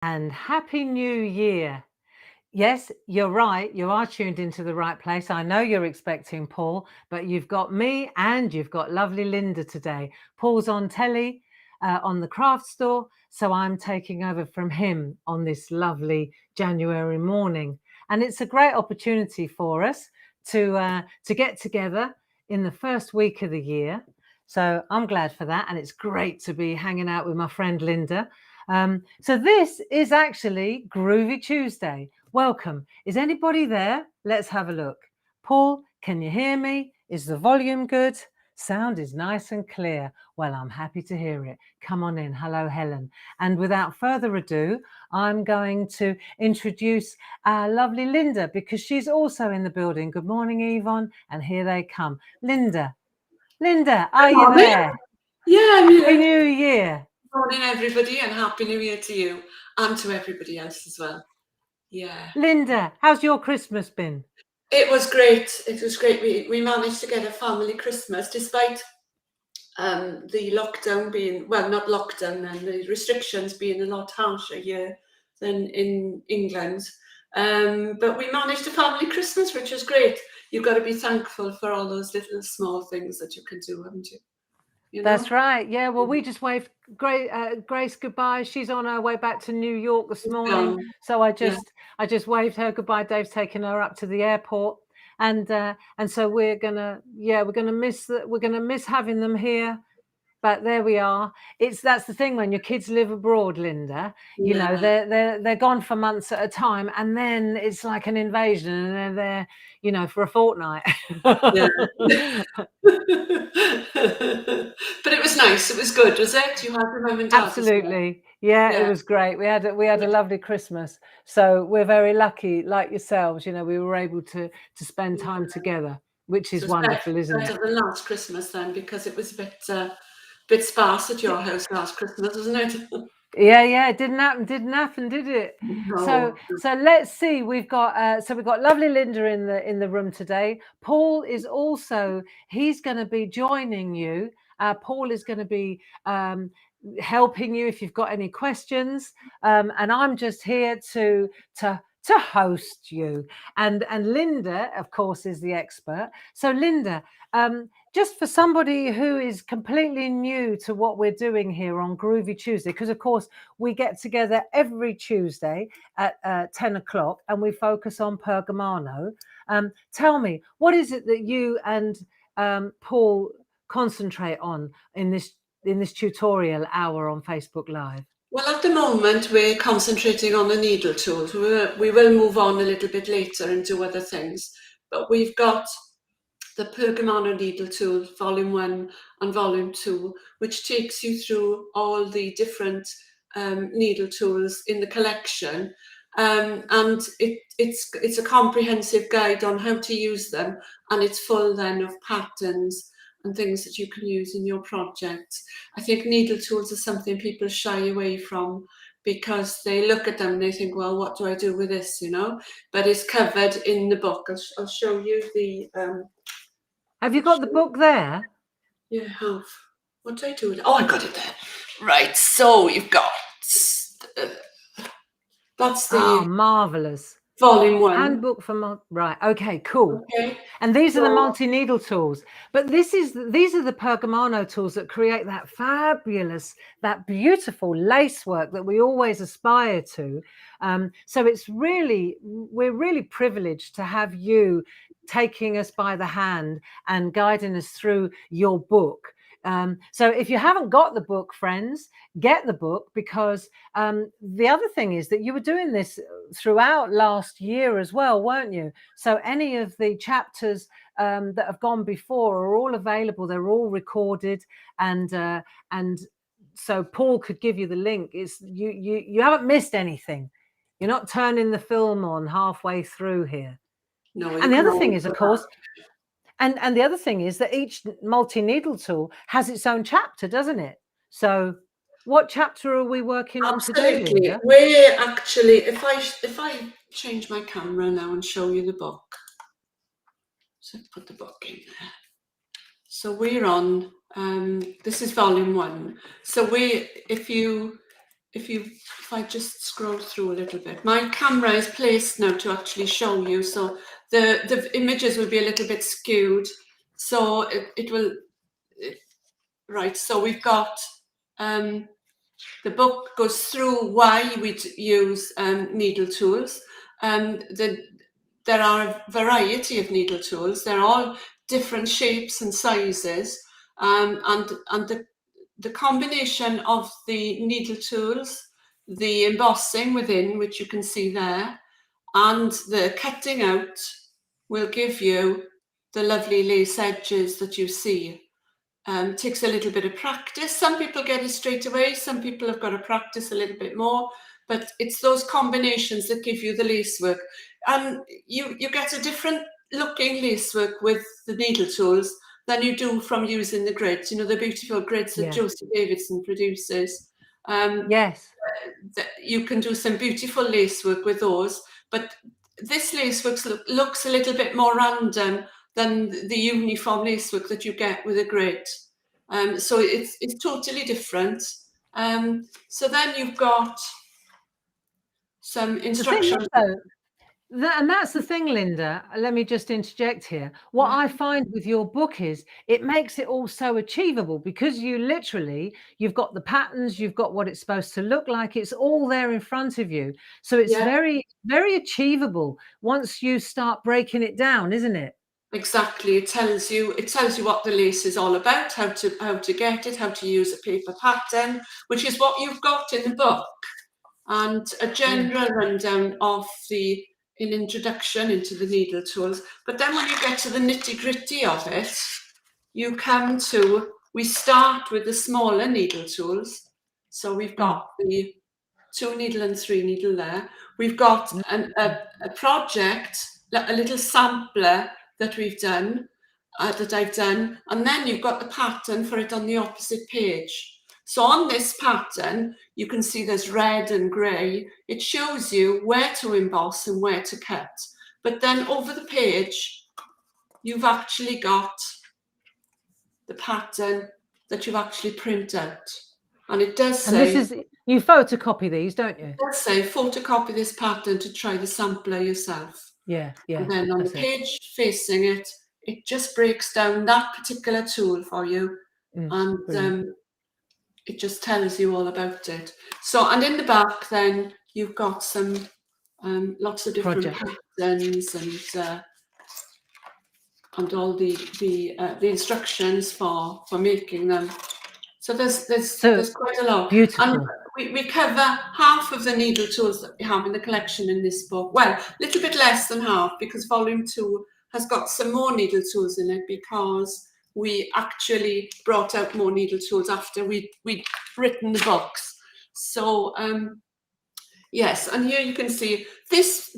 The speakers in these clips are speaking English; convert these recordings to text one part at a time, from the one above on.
And Happy New Year. Yes, you're right. You are tuned into the right place. I know you're expecting Paul, but you've got me and you've got lovely Linda today. Paul's on telly on the craft store, so I'm taking over from him on this lovely January morning. And it's a great opportunity for us to get together in the first week of the year. So I'm glad for that. And it's great to be hanging out with my friend Linda. So this is actually Groovy Tuesday. Welcome. Is anybody there? Let's have a look. Paul, can you hear me? Is the volume good? Sound is nice and clear. Well, I'm happy to hear it. Come on in. Hello, Helen. And without further ado, I'm going to introduce our lovely Linda because she's also in the building. Good morning, Yvonne. And here they come. Linda, are you there? Yeah, I'm Happy here. New Year. Good morning, everybody, and Happy New Year to you and to everybody else as well. Yeah. Linda, how's your Christmas been? It was great. It was great. We managed to get a family Christmas despite the lockdown being, well, not lockdown, and the restrictions being a lot harsher here than in England. But we managed a family Christmas, which was great. You've got to be thankful for all those little small things that you can do, haven't you? You know? That's right. Yeah. Well, we just waved Grace goodbye. She's on her way back to New York this morning, so I just waved her goodbye. Dave's taking her up to the airport, and so we're gonna miss having them here. But there we are. That's the thing when your kids live abroad, Linda. You know, they're gone for months at a time, and then it's like an invasion, and they're there, you know, for a fortnight. Yeah. But it was nice. It was good, was it? You had your mum and dad. Absolutely. Yeah, it was great. We had a lovely Christmas. So we're very lucky, like yourselves. You know, we were able to spend time together, which is wonderful, isn't it? Better than last Christmas then, because it was a bit sparse at your house last Christmas, wasn't it? Yeah, it didn't happen, did it? No. So let's see. We've got lovely Linda in the room today. Paul is also, he's going to be joining you. Paul is going to be helping you if you've got any questions. And I'm just here to host you. And Linda, of course, is the expert. So Linda, just for somebody who is completely new to what we're doing here on Groovy Tuesday, because of course we get together every Tuesday at 10 o'clock and we focus on Pergamano. Tell me, what is it that you and Paul concentrate on in this tutorial hour on Facebook Live? Well, at the moment we're concentrating on the needle tools. We will move on a little bit later and do other things, but we've got the Pergamano needle tool, volume 1 and volume 2, which takes you through all the different needle tools in the collection. And it's a comprehensive guide on how to use them, and it's full then of patterns and things that you can use in your project. I think needle tools are something people shy away from because they look at them and they think, well, what do I do with this, you know? But it's covered in the book. I'll show you the... Have you got the book there? Yeah, I have. What did I do with it? Oh, I got it there. Right, so you've got... that's the... marvellous. Volume 1. Handbook for... Right, okay, cool. Okay. And these are the multi-needle tools. But these are the Pergamano tools that create that fabulous, that beautiful lace work that we always aspire to. So we're really privileged to have you taking us by the hand and guiding us through your book. So if you haven't got the book, friends, get the book, because the other thing is that you were doing this throughout last year as well, weren't you? So any of the chapters that have gone before are all available. They're all recorded, and so Paul could give you the link. You haven't missed anything. You're not turning the film on halfway through here. No. And the other thing is, of course, and the other thing is that each multi-needle tool has its own chapter, doesn't it? So what chapter are we working on today, Linda? We're actually, if I change my camera now and show you the book. So put the book in there. So we're on, this is volume 1. So if you if I just scroll through a little bit, my camera is placed now to actually show you, so the images will be a little bit skewed, so it will, right, so we've got, the book goes through why we use needle tools. There are a variety of needle tools. They're all different shapes and sizes, and the combination of the needle tools, the embossing within, which you can see there, and the cutting out will give you the lovely lace edges that you see. Takes a little bit of practice. Some people get it straight away. Some people have got to practice a little bit more, but it's those combinations that give you the lace work. And you get a different looking lace work with the needle tools than you do from using the grids, the beautiful grids that Josie Davidson produces. Yes. You can do some beautiful lace work with those, but this lace work looks a little bit more random than the uniform lace work that you get with a grid. So it's totally different. So then you've got some instructions. And that's the thing, Linda, let me just interject here. What I find with your book is it makes it all so achievable, because you've got the patterns, you've got what it's supposed to look like, it's all there in front of you. So it's very, very achievable once you start breaking it down, isn't it? Exactly. It tells you what the lace is all about, how to get it, how to use a paper pattern, which is what you've got in the book, and a general rundown of an introduction into the needle tools. But then when you get to the nitty-gritty of it, we start with the smaller needle tools. So we've got the 2 needle and 3 needle there. We've got a project, a little sampler that we've done, that I've done, and then you've got the pattern for it on the opposite page. So on this pattern, you can see there's red and grey. It shows you where to emboss and where to cut. But then over the page, you've actually got the pattern that you actually print out. And it does say... And this is, you photocopy these, don't you? It does say, photocopy this pattern to try the sampler yourself. Yeah. And then on the page facing it, it just breaks down that particular tool for you. And it just tells you all about it. So, and in the back then, you've got some lots of different patterns and all the instructions for making them. So there's quite a lot. Beautiful. And we cover half of the needle tools that we have in the collection in this book. Well, a little bit less than half, because volume 2 has got some more needle tools in it, because we actually brought out more needle tools after we'd written the books. So yes, and here you can see this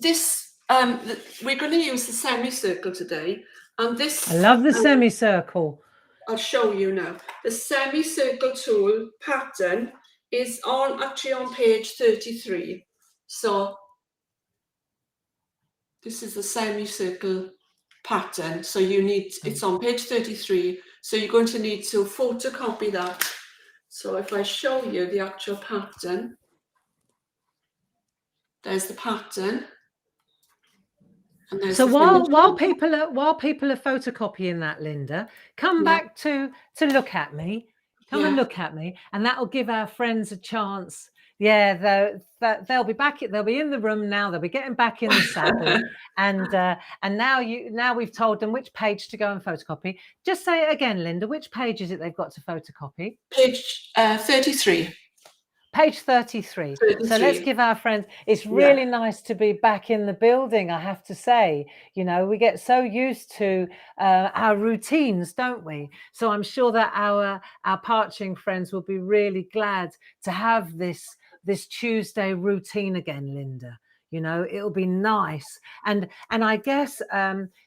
we're going to use the semicircle today, and this, I love the semicircle. I'll show you now. The semicircle tool pattern is actually on page 33. So this is the semicircle pattern. So it's on page 33. So you're going to need to photocopy that. So if I show you the actual pattern, there's the pattern. So while people are photocopying that, Linda, come back to look at me. Come and look at me, and that will give our friends a chance. Yeah, they'll be back. They'll be in the room now. They'll be getting back in the saddle, and now we've told them which page to go and photocopy. Just say it again, Linda. Which page is it they've got to photocopy? Page 33. Page 33. So let's give our friends, it's really nice to be back in the building, I have to say. We get so used to our routines, don't we? So I'm sure that our parching friends will be really glad to have this Tuesday routine again, Linda. It'll be nice. And I guess,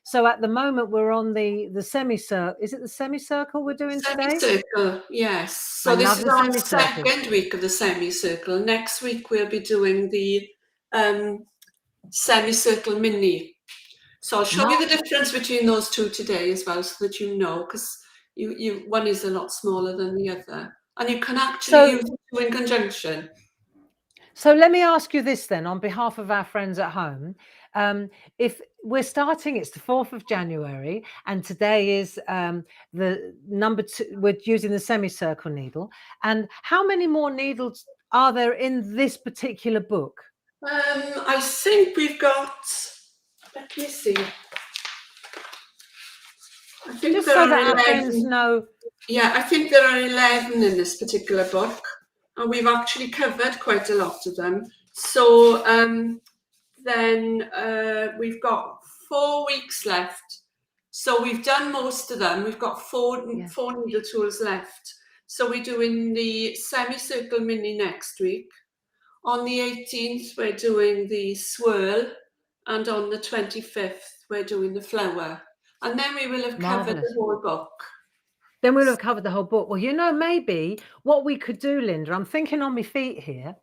so at the moment we're on the semicircle. Is it the semicircle we're doing today? Semicircle, yes. So this is our second week of the semicircle. Next week we'll be doing the semicircle mini. So I'll show you the difference between those two today as well, so that you know, because one is a lot smaller than the other. And you can actually use the two in conjunction. So let me ask you this then, on behalf of our friends at home. If we're starting, it's the 4th of January, and today is the number 2, we're using the semicircle needle. And how many more needles are there in this particular book? I think we've got, let me see. I think Just there so are that our friends 11. know. Yeah, I think there are 11 in this particular book, and we've actually covered quite a lot of them. So then we've got 4 weeks left. So we've done most of them. We've got four Yeah. needle tools left. So we're doing the semicircle mini next week. On the 18th, we're doing the swirl, and on the 25th, we're doing the flower. And then we will have covered the Marvelous. whole book. Then we'll have covered the whole book. Well, maybe what we could do, Linda, I'm thinking on my feet here,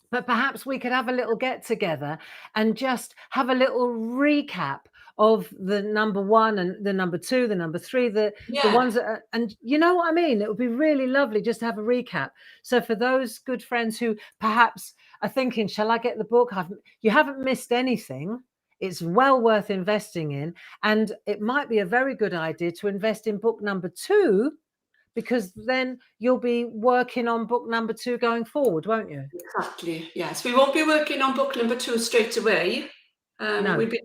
but perhaps we could have a little get together and just have a little recap of the number 1 and the number 2, the number 3, the ones that are, and you know what I mean? It would be really lovely just to have a recap. So for those good friends who perhaps are thinking, shall I get the book? You haven't missed anything. It's well worth investing in. And it might be a very good idea to invest in book number 2, because then you'll be working on book number 2 going forward, won't you? Exactly, yes. We won't be working on book number 2 straight away. No. We'll be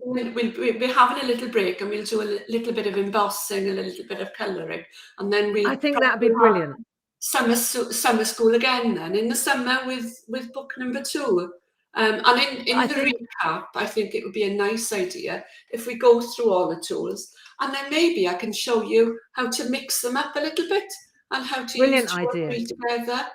having a little break, and we'll do a little bit of embossing, a little bit of colouring, and then we'll I think that'd be probably have brilliant. summer school again then in the summer with book number 2. And in I the think recap, I think it would be a nice idea if we go through all the tools, and then maybe I can show you how to mix them up a little bit and how to use brilliant 2 or idea. 3 together.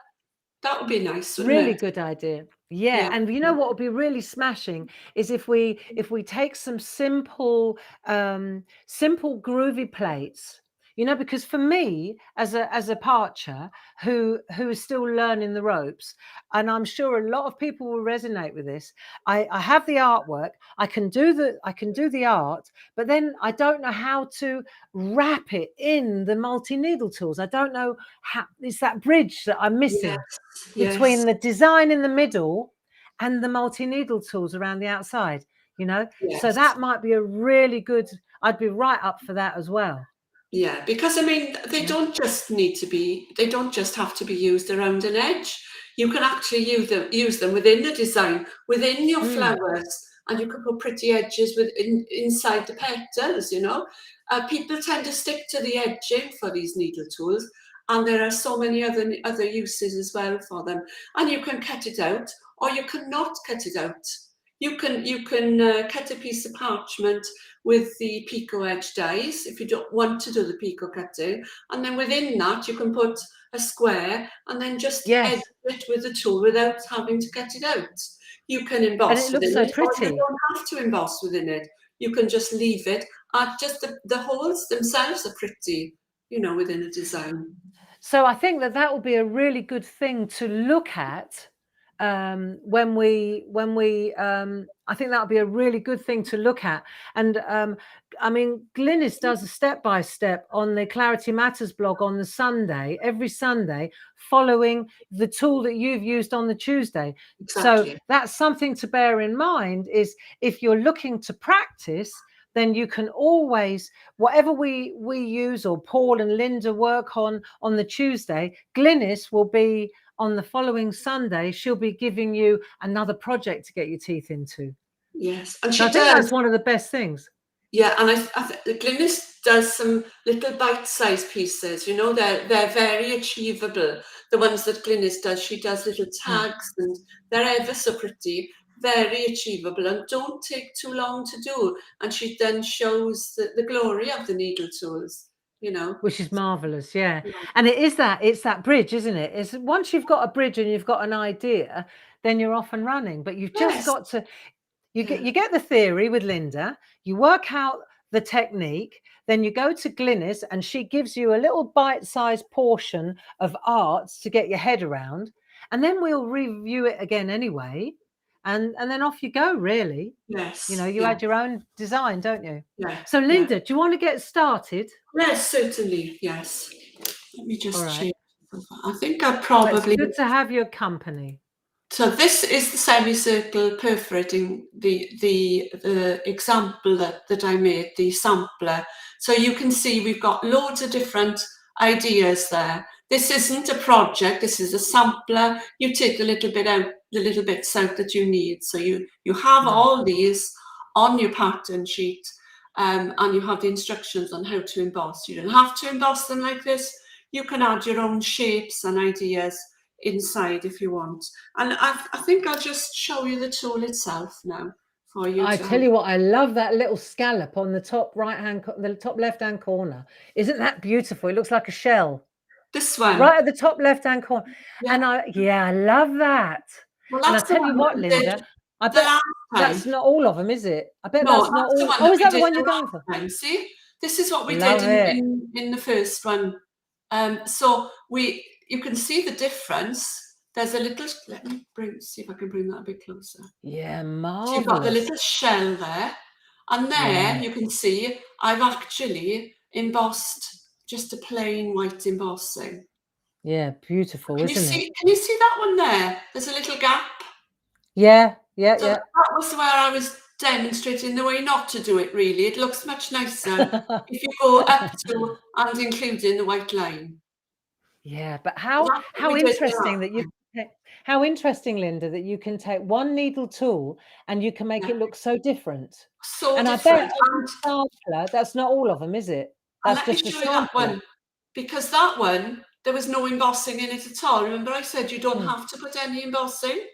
That would be nice, wouldn't Really it? good idea. Yeah, Yeah. and you know what would be really smashing is if we take some simple groovy plates, because for me as a parcher who is still learning the ropes, and I'm sure a lot of people will resonate with this. I have the artwork, I can do the art, but then I don't know how to wrap it in the multi-needle tools. I don't know how. It's that bridge that I'm missing between Yes. the design in the middle and the multi-needle tools around the outside, So Yes. that might be a really good, I'd be right up for that as well. Yeah, because I mean, they don't just have to be used around an edge. You can actually use them within the design, within your flowers, and you can put pretty edges inside the petals, People tend to stick to the edging for these needle tools, and there are so many other uses as well for them. And you can cut it out, or you can not cut it out. You can cut a piece of parchment with the picot edge dies if you don't want to do the picot cutting, and then within that you can put a square and then just edge Yes, it with the tool without having to cut it out. You can and emboss it looks within so it, or you pretty. don't have to emboss within it. You can just leave it. Just the holes themselves are pretty, within a design. So I think that will be a really good thing to look at when we I think that'll be a really good thing to look at. And I mean, Glynis does a step-by-step on the Clarity Matters blog on the Sunday, every Sunday, following the tool that you've used on the Tuesday. So Exactly. that's something to bear in mind, is if you're looking to practice, then you can always, whatever we use, or Paul and Linda work on the Tuesday, Glynis will be on the following Sunday. She'll be giving you another project to get your teeth into. Yes, and So she I think does. that's one of the best things. Yeah, and Glynis does some little bite-sized pieces. They're very achievable. The ones that Glynis does, she does little tags, and they're ever so pretty, very achievable, and don't take too long to do. And she then shows the glory of the needle tools. Which is marvelous. Yeah. And it's that bridge, isn't it? It's once you've got a bridge and you've got an idea, then you're off and running. But you've just Yes. got to, you get the theory with Linda, you work out the technique, then you go to Glynis and she gives you a little bite-sized portion of art to get your head around, and then we'll review it again anyway, and then off you go, really. Yes. You add your own design, don't you? Yeah. So Linda, do you want to get started? Yes, certainly. Yes. Let me All just right. change. I think I Well, it's probably. good to have your company. So this is the semicircle perforating, the example that I made, the sampler. So you can see we've got loads of different ideas there. This isn't a project, this is a sampler. You take the little bit out, the little bits out that you need. So you have all these on your pattern sheet, and you have the instructions on how to emboss. You don't have to emboss them like this. You can add your own shapes and ideas inside if you want. And I think I'll just show you the tool itself now for you I to tell you what, I love that little scallop on the top the top left-hand corner. Isn't that beautiful? It looks like a shell. This one. Right at the top left-hand corner. Yeah. And I love that. Well, And I that's the tell you one what, that we did Linda, I the bet last time. that's not all of them, is it? I bet No, that's not that's the all. one Oh, that is we that the did one the you're going last for? time. See, this is what we Love did it. in the first one. So you can see the difference. There's a little. Let me see if I can bring that a bit closer. Yeah, So you've got the marvelous. little shell there, and there Yeah. you can see I've actually embossed just a plain white embossing. Yeah, beautiful, Can you isn't it? see? Can you see that one there? There's a little gap. Yeah, yeah, So yeah. that was where I was demonstrating the way not to do it. Really, it looks much nicer if you go up to and including the white line. Yeah, but So that's what how we did the interesting last that you time. how interesting, Linda, that you can take one needle tool and you can make Yeah, it look so different. so And I bet different. on And this sampler, that's not all of them, is it? And That's let me just a show you that sampler. one, because that one, there was no embossing in it at all. Remember I said you don't Mm. have to put any embossing?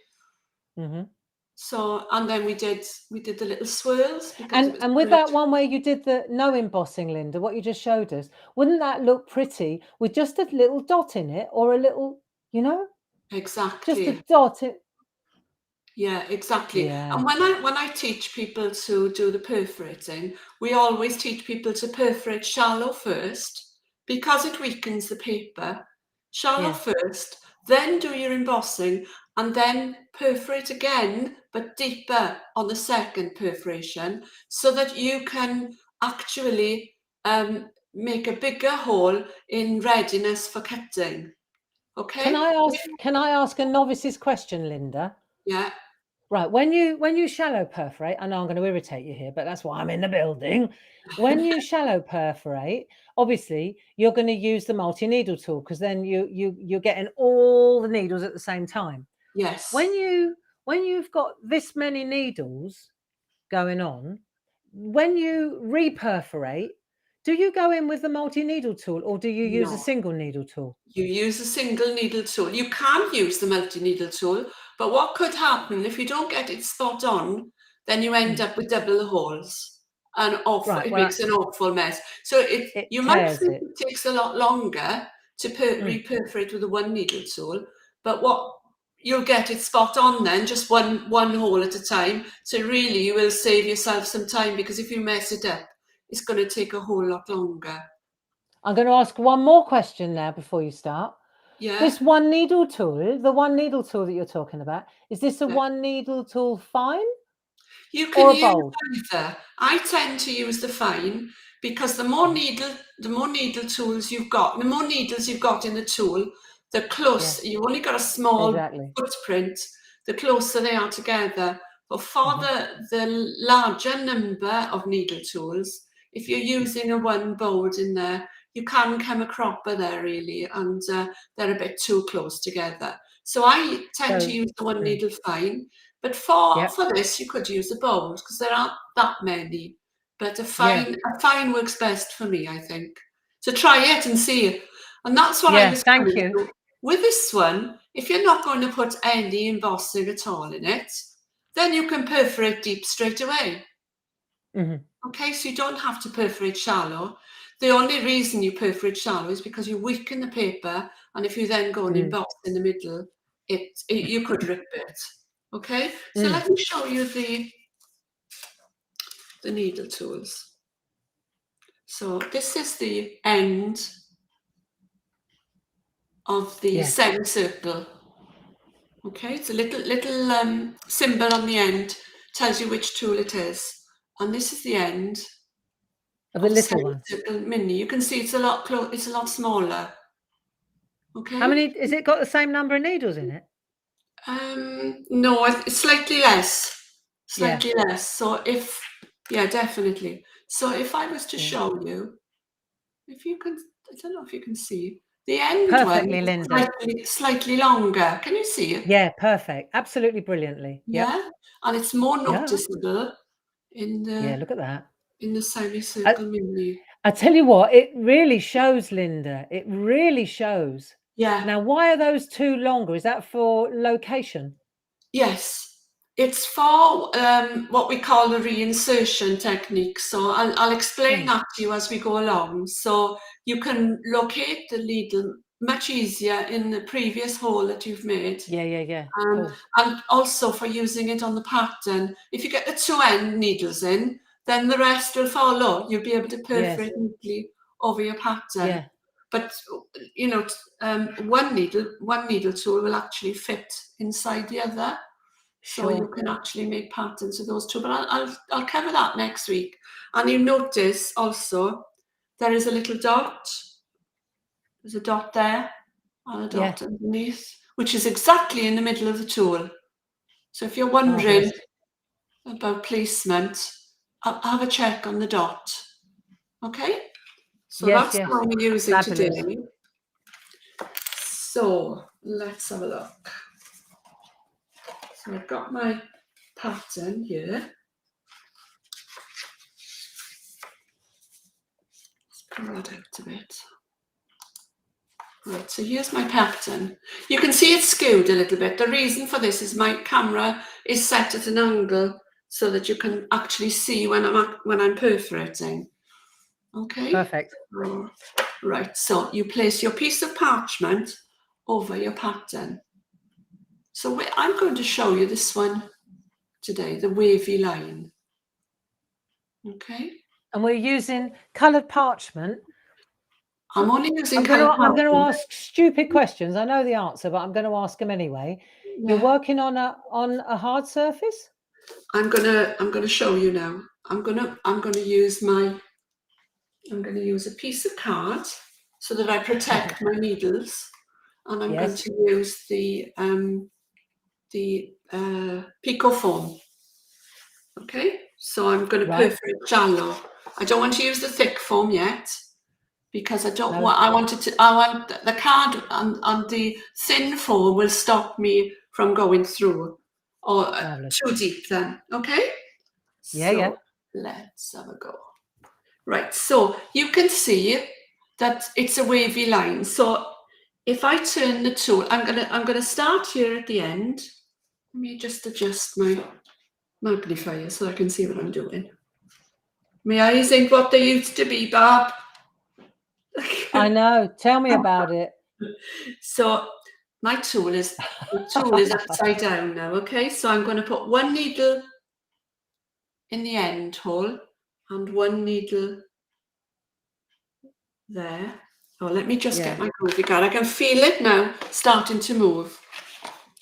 Mhm. So, and then we did the little swirls because it was And with good. that one where you did the no embossing, Linda, what you just showed us, wouldn't that look pretty with just a little dot in it or a little, you know, just a Exactly. dot in. Yeah, exactly. Yeah, And when I teach people to do the perforating, we always teach people to perforate shallow first because it weakens the paper. Shallow yeah. first, then do your embossing, and then perforate again, but deeper on the second perforation, so that you can actually make a bigger hole in readiness for cutting. Okay? Can I ask a novice's question, Linda? Yeah. Right, when you shallow perforate, I know I'm going to irritate you here, but that's why I'm in the building. When you shallow perforate, obviously you're going to use the multi-needle tool because then you're getting all the needles at the same time. Yes. When you've got this many needles going on, when you reperforate, do you go in with the multi-needle tool or do you use a No. single needle tool? You use a single needle tool. You can use the multi-needle tool, but what could happen if you don't get it spot on, then you end Mm. up with double the holes. And awful, Right, it well, makes an awful mess. So it you might tears think it. it takes a lot longer to Mm. reperforate with a one needle tool, but what you'll get it spot on then, just one hole at a time. So really you will save yourself some time, because if you mess it up, it's going to take a whole lot longer. I'm going to ask one more question now before you start. Yeah. This one needle tool, the one needle tool that you're talking about, is this a Yeah. one needle tool fine You can or a use bold? either. I tend to use the fine because the more needle tools you've got, the more needles you've got in the tool, the closer, Yeah, you've only got a small exactly. footprint, the closer they are together. But for Mhm. the larger number of needle tools, if you're using a one bold in there, you can come a cropper there really, and they're a bit too close together. So I tend to So, use the one mm, needle fine. But for yep, this, you could use a bold because there aren't that many. But yeah, a fine works best for me, I think. So try it and see. And that's what I yeah. was Thank coming you. to. With this one, if you're not going to put any embossing at all in it, then you can perforate deep straight away. Mhm. Okay, so you don't have to perforate shallow. The only reason you perforate shallow is because you weaken the paper, and if you then go and Mm, emboss in the middle, you could rip it. Okay, so mm, let me show you the needle tools. So this is the end of the yeah, semicircle. Okay, it's a little symbol on the end, tells you which tool it is. And this is the end of the of the little one. semicircle mini. You can see it's a lot smaller. How Okay, many, is it got the same number of needles in it? No, it's slightly less. Yeah. Slightly less. So yeah, definitely. So if I was to Yeah. show you, if you can, I don't know if you can see, the end one Perfectly, is Linda. slightly longer. Can you see it? Yeah, perfect. Absolutely brilliantly. Yep. Yeah, and it's more Yeah. noticeable in Yeah, the look at that. semicircle mini. I tell you what, it really shows, Linda. It really shows. Yeah. Now, why are those two longer? Is that for location? Yes. It's for what we call the reinsertion technique. So I'll explain that to you as we go along. So you can locate the needle much easier in the previous hole that you've made. Yeah. Cool. And also for using it on the pattern. If you get the two end needles in, then the rest will follow. You'll be able to perforate neatly over your pattern. Yeah. But you know, one needle tool will actually fit inside the other. So you can actually make patterns with those two, but I'll cover that next week. And you notice also there is a little dot. There's a dot there and a dot underneath, which is exactly in the middle of the tool. So if you're wondering about placement, I'll have a check on the dot. Okay? So that's the one we're using today. So let's have a look. So I've got my pattern here. Let's pull that out a bit. Right, so here's my pattern. You can see it's skewed a little bit. The reason for this is my camera is set at an angle so that you can actually see when I'm perforating. Okay? Perfect. Right, so you place your piece of parchment over your pattern. So I'm going to show you this one today, the wavy line. Okay? And we're using coloured parchment. I'm only using I'm going to ask stupid questions. I know the answer, but I'm going to ask them anyway. Yeah. You're working on a hard surface? I'm gonna show you now. I'm gonna use a piece of card so that I protect my needles, and I'm going to use the Pico foam. Okay, so I'm going to perforate shallow. I don't want to use the thick foam yet because I don't want. I want the card and the thin foam will stop me from going through or too deep. Then, okay. So let's have a go. Right, so you can see that it's a wavy line. So if I turn the tool, I'm gonna start here at the end. Let me just adjust my magnifier so I can see what I'm doing. My eyes ain't what they used to be, Barb. I know. Tell me about it. So my tool is upside down now. Okay, so I'm going to put one needle in the end hole and one needle there. Oh, let me just get my groovy card. I can feel it now starting to move.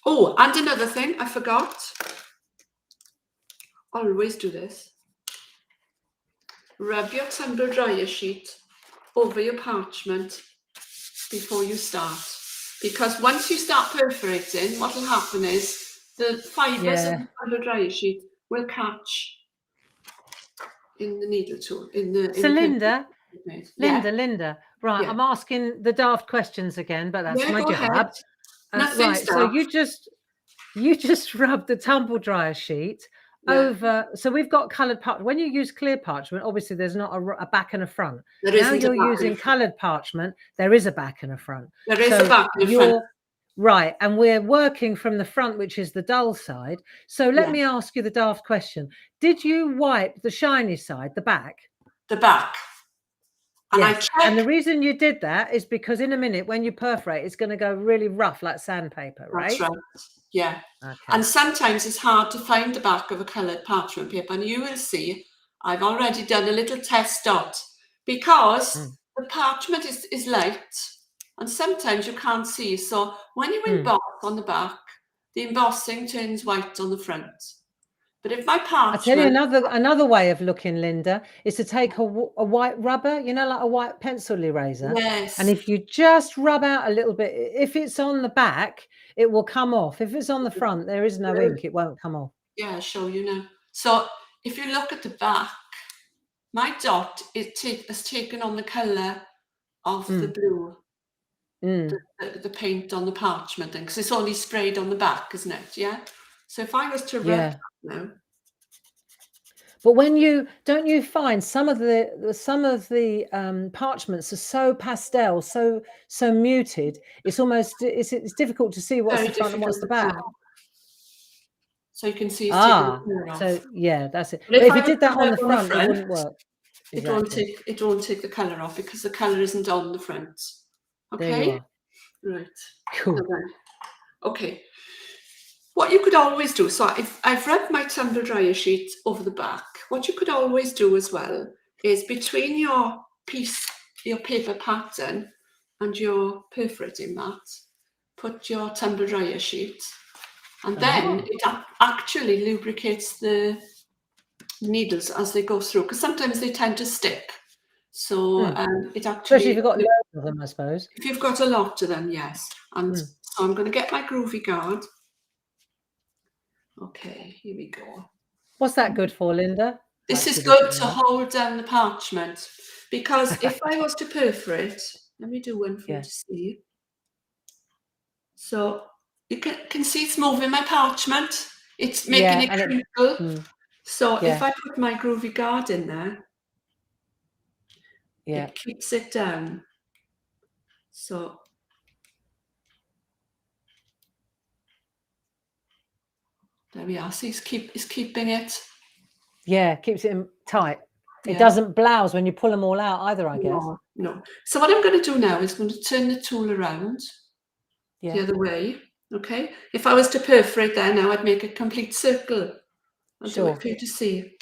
Oh, and another thing I forgot. Always do this. Rub your tumble dryer sheet over your parchment before you start. Because once you start perforating, what will happen is the fibres of the tumble dryer sheet will catch in the needle tool. So Linda, right, I'm asking the daft questions again, but that's my job. Right, so you just rub the tumble dryer sheet over. So we've got coloured parchment. When you use clear parchment, obviously there's not a back and a front. Now you're using coloured parchment, there is a back and a front. There is a back and a front. Right, and we're working from the front, which is the dull side. So let me ask you the daft question. Did you wipe the shiny side, the back? The back. And yes. And the reason you did that is because in a minute, when you perforate, it's going to go really rough like sandpaper, right? That's right. Yeah. Okay. And sometimes it's hard to find the back of a coloured parchment paper. And you will see, I've already done a little test dot because the parchment is light and sometimes you can't see. So when you emboss on the back, the embossing turns white on the front. But if my I tell you parchment, another way of looking, Linda, is to take a white rubber, like a white pencil eraser, and yes, if you just rub out a little bit, if it's on the back, it will come off. If it's on the front, there is no ink, it won't come off. yeah, I'll show you now. So if you look at the back, my dot is taken on the colour of the blue, the paint on the parchment thing, because it's only sprayed on the back, isn't it? Yeah. So if I was to rub Yeah. that now, But when don't you find some of the parchments are so pastel, so muted, it's almost it's difficult to see what's very the front and what's difficult the to back. tell. So you can see it's taken the Ah, colour off. so yeah, that's it. But But if if I you was did to that on rub the on the front, it front, wouldn't work. it won't Exactly. take the colour off because the colour isn't on the front. There you Okay? are. Right. Cool. Okay. What you could always do, so I've rubbed my tumble dryer sheet over the back. What you could always do as well is between your paper pattern and your perforating mat, put your tumble dryer sheet, and then Ah. it actually lubricates the needles as they go through, because sometimes they tend to stick. So it Especially if actually, you've got loads of them, I suppose. if you've got a lot of them, yes. And so I'm going to get my groovy guard. Okay, here we go. What's that good for, Linda? This Like is she doesn't good to know. hold down the parchment, because if I was to perforate, let me do one for you Yeah. to see. So you can see it's moving my parchment. It's making Yeah, it and crinkle. So if yeah, I put my groovy guard in there, yeah. it keeps it down. So there we are. See, it's keeping it. Yeah, keeps it tight. It Yeah. doesn't blouse when you pull them all out either, I guess. No. So what I'm going to do now is I'm going to turn the tool around the Yeah. other way. Okay. If I was to perforate there now, I'd make a complete circle. I'll do it for you to see.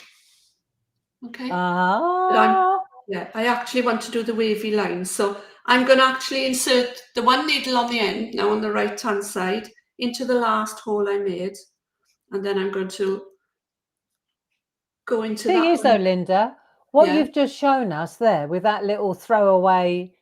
Okay. But I actually want to do the wavy lines. So I'm going to actually insert the one needle on the end, now on the right-hand side, into the last hole I made. And then I'm going to go into Thing that is, though, one. Linda, what Yeah. you've just shown us there with that little throwaway,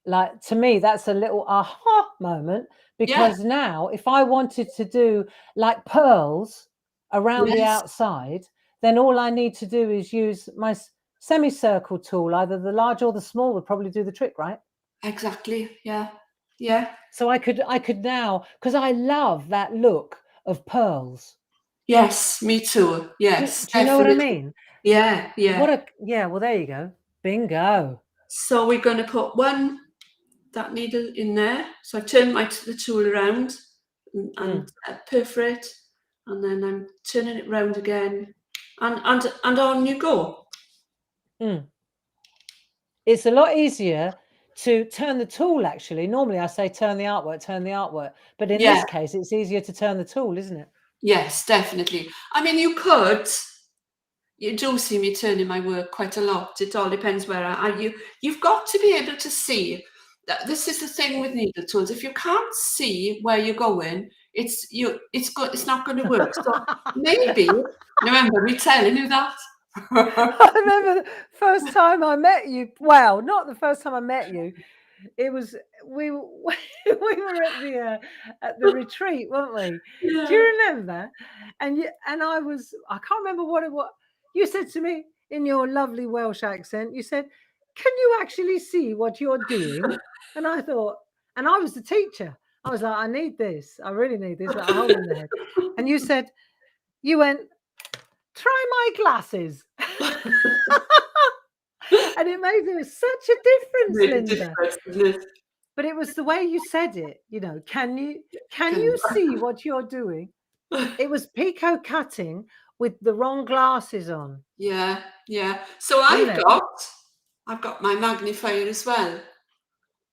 like, to me, that's a little aha moment, Yeah. because now if I wanted to do like pearls around the Yes. outside, then all I need to do is use my semicircle tool. Either the large or the small would probably do the trick, right? Exactly. Yeah. Yeah. So I could now, because I love that look of pearls. Yes, me too. Yes, Do you know what I definitely. mean? Yeah, yeah. Yeah, well, there you go. Bingo. So we're going to put that needle in there. So I turn the tool around and perforate, and then I'm turning it round again, and on you go. It's a lot easier to turn the tool, actually. Normally I say turn the artwork. But in this case, it's easier to turn the tool, isn't it? Yes, definitely. I mean, you do see me turning my work quite a lot. It all depends where you've got to be able to see. This is the thing with needle tools. If you can't see where you're going, it's not going to work. So maybe, remember me telling you that. I remember the first time I met you. Well, not the first time I met you. It was we were at the retreat, weren't we? Do Yeah. you remember? And I can't remember what it was. You said to me in your lovely Welsh accent, you said, "Can you actually see what you're doing?" And I thought, and I was the teacher. I was like, "I need this. I really need this." Like a hole in the head. And you went, "Try my glasses." And it made there was such a difference, Really Linda. different, isn't it? But it was the way you said it, can you see what you're doing? It was picot cutting with the wrong glasses on, Yeah, yeah. So wasn't it? I've got my magnifier as well.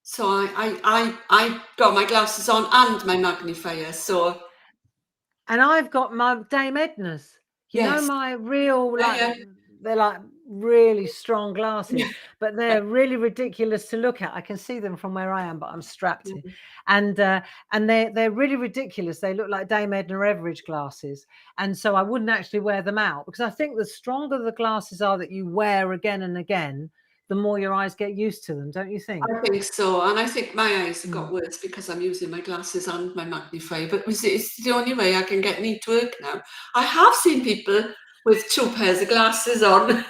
So I got my glasses on and my magnifier. So And I've got my Dame Edna's. yes, My real, yeah, like, yeah. they're like really strong glasses, but they're really ridiculous to look at. I can see them from where I am, but I'm strapped in. And they're really ridiculous. They look like Dame Edna Everage glasses. And so I wouldn't actually wear them out, because I think the stronger the glasses are that you wear again and again, the more your eyes get used to them, don't you think? I think so, and I think my eyes have got worse because I'm using my glasses and my magnifier, but it's the only way I can get neat work now. I have seen people with 2 pairs of glasses on, and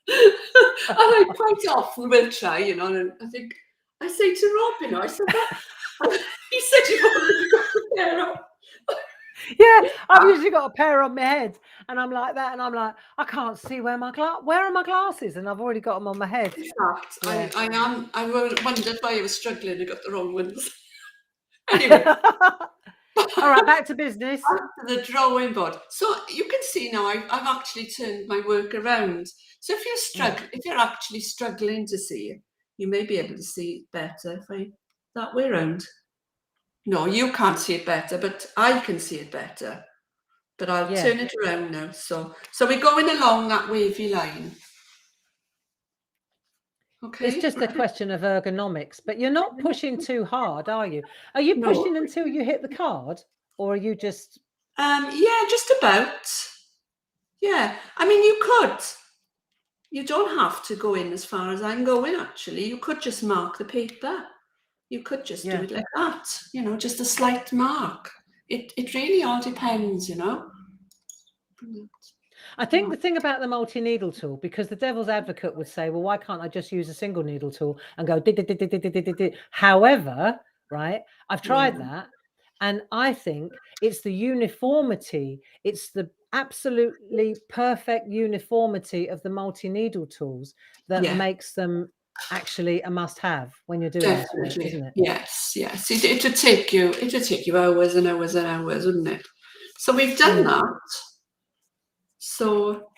I quite often will try, and I think, I say to Rob, I said that, he said you've already got the pair on. Yeah, I've usually got a pair on my head, and I'm like that, and I'm like, I can't see where are my glasses, and I've already got them on my head. In fact, Yeah. I wondered why I was struggling. I got the wrong ones. Anyway. All right, back to business. Back to the drawing board. So you can see now I've actually turned my work around. So if you're actually struggling to see, you may be able to see it better if I that way around. No, you can't see it better, but I can see it better. But I'll turn it around now. So we're going along that wavy line. Okay. It's just a question of ergonomics, but you're not pushing too hard, are you? Are you pushing until you hit the card, or are you just? Yeah, just about. Yeah, I mean, you could. You don't have to go in as far as I'm going, actually. You could just mark the paper. You could just do it like that, just a slight mark. It really all depends, I think the thing about the multi-needle tool, because the devil's advocate would say, well, why can't I just use a single needle tool and go did. However, right, I've tried that, and I think it's the uniformity, it's the absolutely perfect uniformity of the multi-needle tools that makes them actually a must-have when you're doing this work, isn't it? Yes. It'd take you hours and hours and hours, wouldn't it? So we've done that. So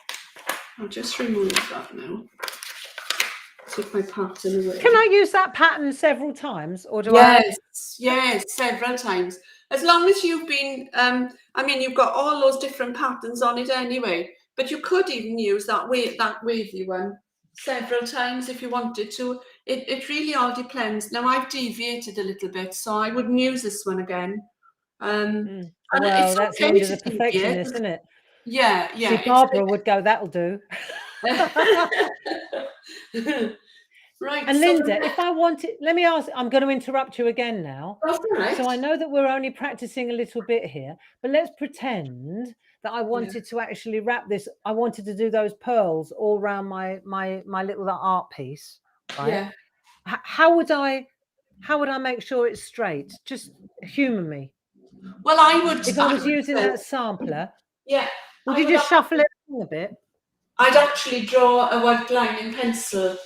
I'll just remove that now. Take my pattern away. Can I use that pattern several times, or do Yes, several times. As long as you've been, you've got all those different patterns on it anyway, but you could even use that wavy one several times if you wanted to. It really all depends. Now I've deviated a little bit, so I wouldn't use this one again. Well, that's the end of the perfectionist, isn't it? Yeah. See, Barbara would go, that'll do. Right. And Linda, if I wanted, let me ask, I'm going to interrupt you again now. Right. So I know that we're only practicing a little bit here, but let's pretend that I wanted to actually wrap this. I wanted to do those pearls all around my little art piece, right? Yeah. How would I make sure it's straight? Just humour me. Well, I would. If I was using that sampler, would you just shuffle it a bit? I'd actually draw a white line in pencil.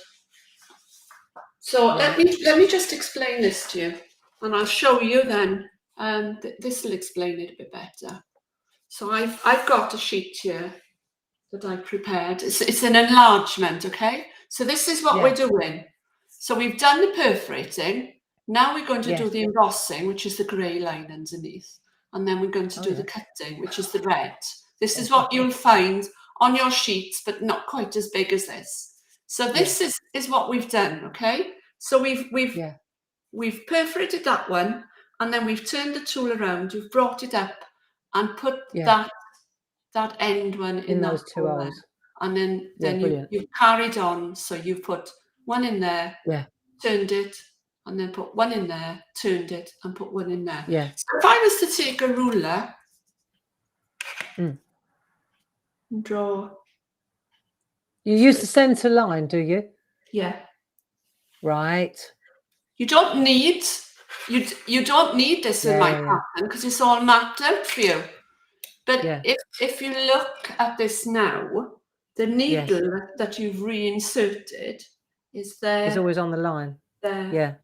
So let me just explain this to you, and I'll show you then. This will explain it a bit better. So I've got a sheet here that I prepared. It's an enlargement, okay? So this is what we're doing. So we've done the perforating. Now we're going to do the embossing, which is the grey line underneath, and then we're going to do the cutting, which is the red. This is what you'll find on your sheets, but not quite as big as this. So this is what we've done, okay? So we've perforated that one, and then we've turned the tool around, you've brought it up and put that end one in those two holes. And then you've carried on. So you've put one in there, turned it, and then put one in there, turned it, and put one in there. So if I was to take a ruler and draw. You use the centre line, do you? Yeah. Right. You don't need this in my pattern because it's all mapped out for you. But if you look at this now, the needle that you've reinserted is there. It's always on the line. There.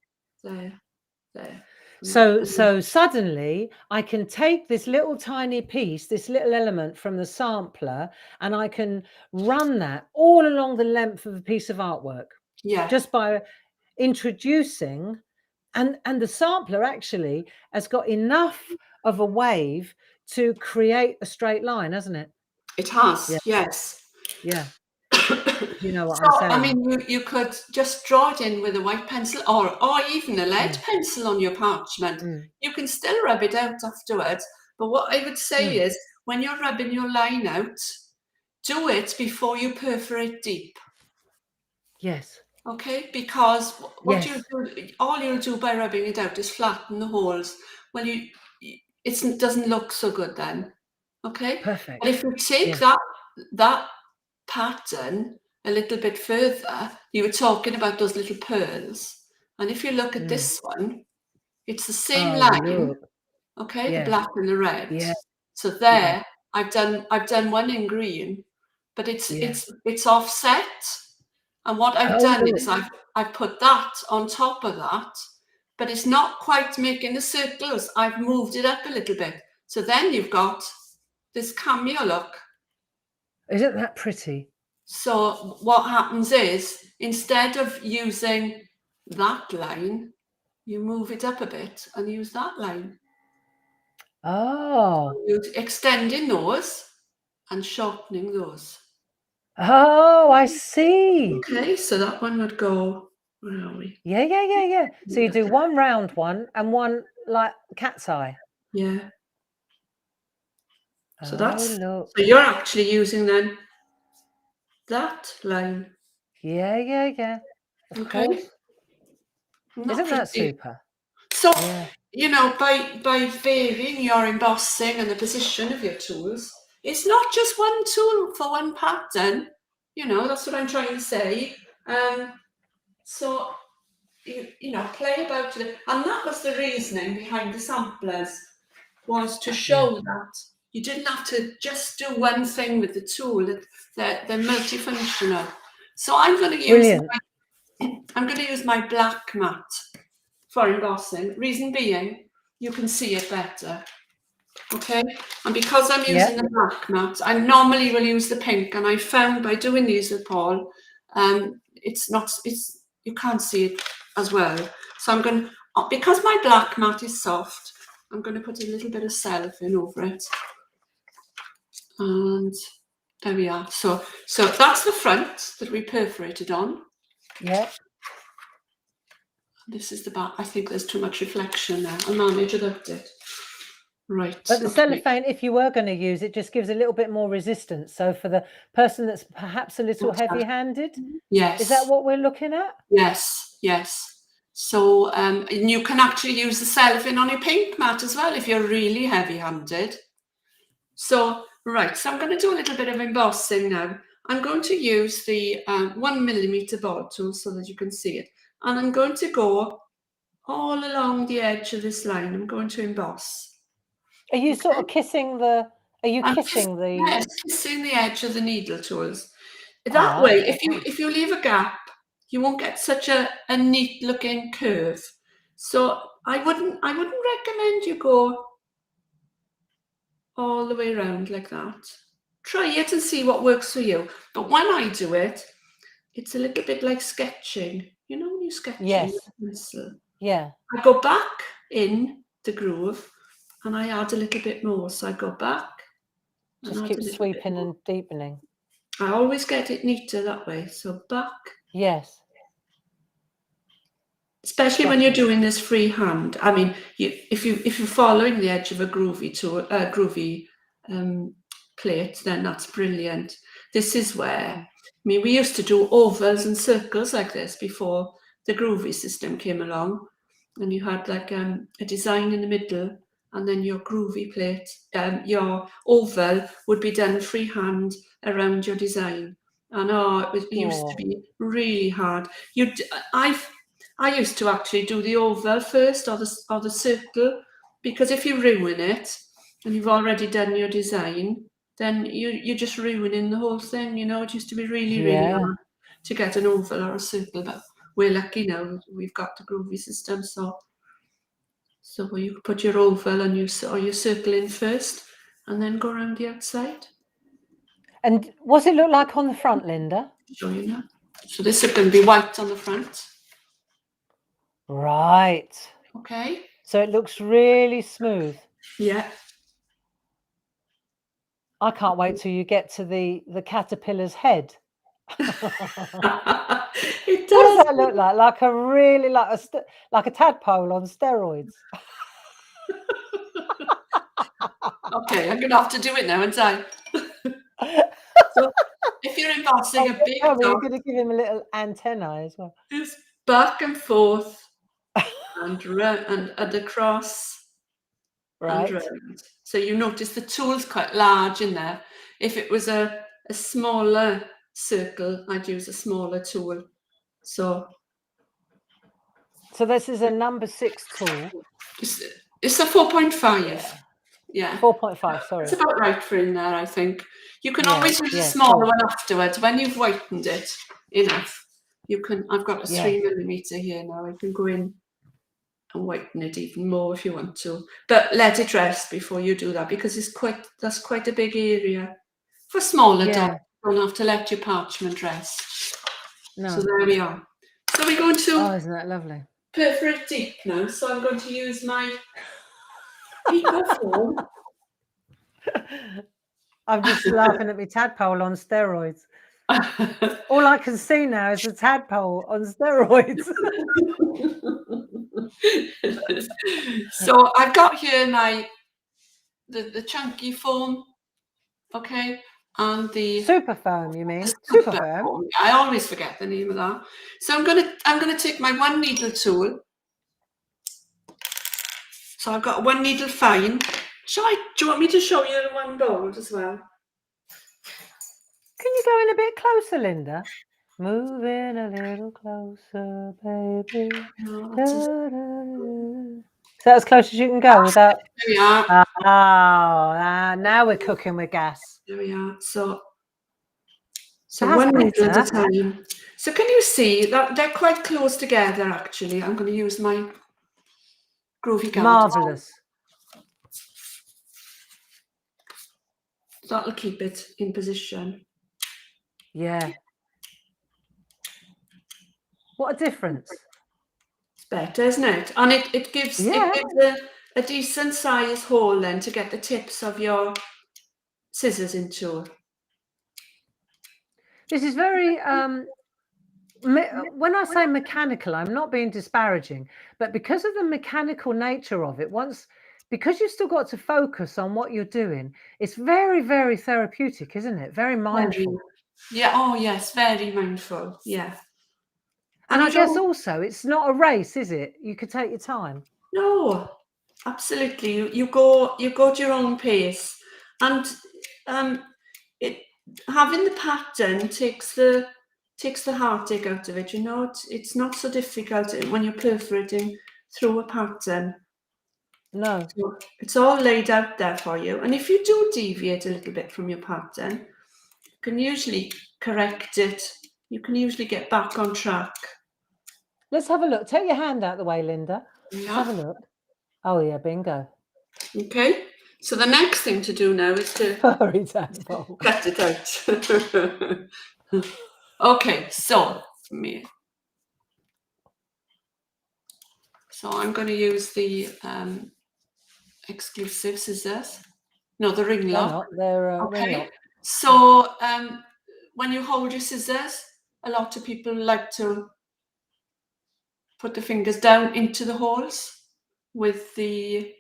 So suddenly I can take this little tiny piece, this little element from the sampler, and I can run that all along the length of a piece of artwork. Yeah. Just by introducing, and the sampler actually has got enough of a wave to create a straight line, hasn't it? It has. Yes. Yeah. You know what So, I'm I saying? mean, you could just draw it in with a white pencil or even a lead Mm, pencil on your parchment. mm, You can still rub it out afterwards. But what I would say mm. is when you're rubbing your line out, do it before you perforate deep. Yes, Okay, because what you yes, do, all you'll do by rubbing it out is flatten the holes. Well, it doesn't look so good then. Okay, but perfect. if you take Yeah. that pattern a little bit further, you were talking about those little pearls, and if you look at Mm. this one, it's the same Oh, line. look. Okay, the Yeah, black and the red. yeah, So yeah. there, I've done one in green, but it's Yeah. it's it's offset. And what I've Oh, done is look. I've put that on top of that, but it's not quite making the circles. I've moved it up a little bit. So then you've got this cameo look. Isn't that pretty? So what happens is instead of using that line, you move it up a bit and use that line. Oh, You're extending those and shortening those. oh, I see. Okay, so that one would go, where are we? Yeah, yeah, yeah, yeah. So you do one round one and one like cat's eye. Yeah. So Oh, so look. you're actually using then that line. Yeah, yeah, yeah. Of Okay. course. Isn't that Isn't that pretty? super? So, Yeah, by varying your embossing and the position of your tools, it's not just one tool for one pattern. That's what I'm trying to say. So play about with it. And that was the reasoning behind the samplers, was to yeah. show that you didn't have to just do one thing with the tool, that they're multifunctional. So Brilliant. I'm going to use my black mat for embossing. Reason being, you can see it better. Okay, and because I'm Yeah. using the black mat, I normally will use the pink, and I found by doing these with Paul, you can't see it as well. So I'm going, because my black mat is soft, I'm going to put a little bit of cellophane over it, and there we are. So that's the front that we perforated on. Yeah. This is the back. I think there's too much reflection there. I'll manage without it. Right. But the Okay. cellophane, if you were going to use it, just gives a little bit more resistance. So for the person that's perhaps a little heavy-handed, is that Yes. what we're looking at? Yes. Yes. So and you can actually use the cellophane on your pink mat as well if you're really heavy-handed. So right. So I'm going to do a little bit of embossing now. I'm going to use the 1mm board tool so that you can see it, and I'm going to go all along the edge of this line. I'm going to emboss. Are you sort Okay. of kissing the? Are you I'm kissing the? kissing the edge of the needle tools. That Ah, way, okay. if you leave a gap, you won't get such a neat looking curve. So I wouldn't recommend you go all the way around like that. Try it and see what works for you. But when I do it, it's a little bit like sketching. You know when you're sketching with Yes. a pencil. Yeah. I go back in the groove and I add a little bit more. So I go back and Just add a keep little bit sweeping more. and deepening. I always get it neater that way. So back, Yes. especially when you're Gotcha. doing this freehand. I mean, if you're following the edge of a groovy plate, then that's brilliant. This is where, I mean, we used to do ovals and circles like this before the groovy system came along, and you had like a design in the middle, and then your groovy plate, your oval would be done freehand around your design. And it used to Sure. be really hard. I used to actually do the oval first or the circle, because if you ruin it and you've already done your design, then you're just ruining the whole thing. It used to be really, really Yeah. hard to get an oval or a circle, but we're lucky now. We've got the groovy system, so you put your oval and your circle in first, and then go around the outside. And what's it look like on the front, Linda? Show you now. So this is going to be white on the front. Right. Okay. So it looks really smooth. Yeah. I can't wait till you get to the caterpillar's head. It What does does. that look like? Like a really like a tadpole on steroids. Okay, I'm gonna have to do it now, aren't I? So if you're embossing a big Tell me you're dot, going to give him a little antenna as well. just back and forth and round and across and Right. round. So you notice the tool's quite large in there. If it was a smaller circle, I'd use a smaller tool. So this is a number 6 tool. it's a 4.5. Yeah. 4.5, It's sorry. about right for in there, I think. You can Yeah, always use a yeah, smaller cool. one afterwards. When you've whitened it enough, you can, I've got a Yeah. 3mm here now. I can go in and whiten it even more if you want to. But let it rest before you do that, because that's quite a big area. For smaller Yeah. dots, you don't have to let your parchment rest. No. So there we are. So we're going Oh, to isn't that lovely? perforate deep now. So I'm going to use my Pico foam. I'm just laughing at my tadpole on steroids. All I can see now is a tadpole on steroids. So I've got here the chunky foam, okay, and the Super foam, you mean? super Super foam. foam. I always forget the name of that. So I'm gonna take my one needle tool. So I've got one needle fine. Do you want me to show you the one bold as well? Can you go in a bit closer, Linda? Move in a little closer, baby. No, Da, da, da. Is that as close as you can go without? there we are. Now we're cooking with gas. There we are. So That's one needle at a better. time. So can you see that they're quite close together? Actually, I'm going to use my groovy guard. Marvelous. That'll keep it in position. Yeah. What a difference. It's better, isn't it? And it gives a decent size hole then to get the tips of your scissors into. This is very when I say mechanical, I'm not being disparaging, but because of the mechanical nature of it, because you've still got to focus on what you're doing, it's very, very therapeutic, isn't it? Very mindful. Yeah, oh yes, very mindful. Yeah. And I guess also it's not a race, is it? You could take your time. No, absolutely. You go at your own pace. And it having the pattern takes the heartache out of it. You know, it's not so difficult when you're perforating through a pattern. No. So it's all laid out there for you. And if you do deviate a little bit from your pattern, you can usually correct it. You can usually get back on track. Let's have a look. Take your hand out of the way, Linda. Yeah. Let's have a look. Oh yeah, bingo. Okay. So the next thing to do now is to Furry tadpole. cut it out. Okay, so I'm going to use the exclusive scissors. No, the ring lock. They're okay. ring lock. So when you hold your scissors, a lot of people like to put the fingers down into the holes with the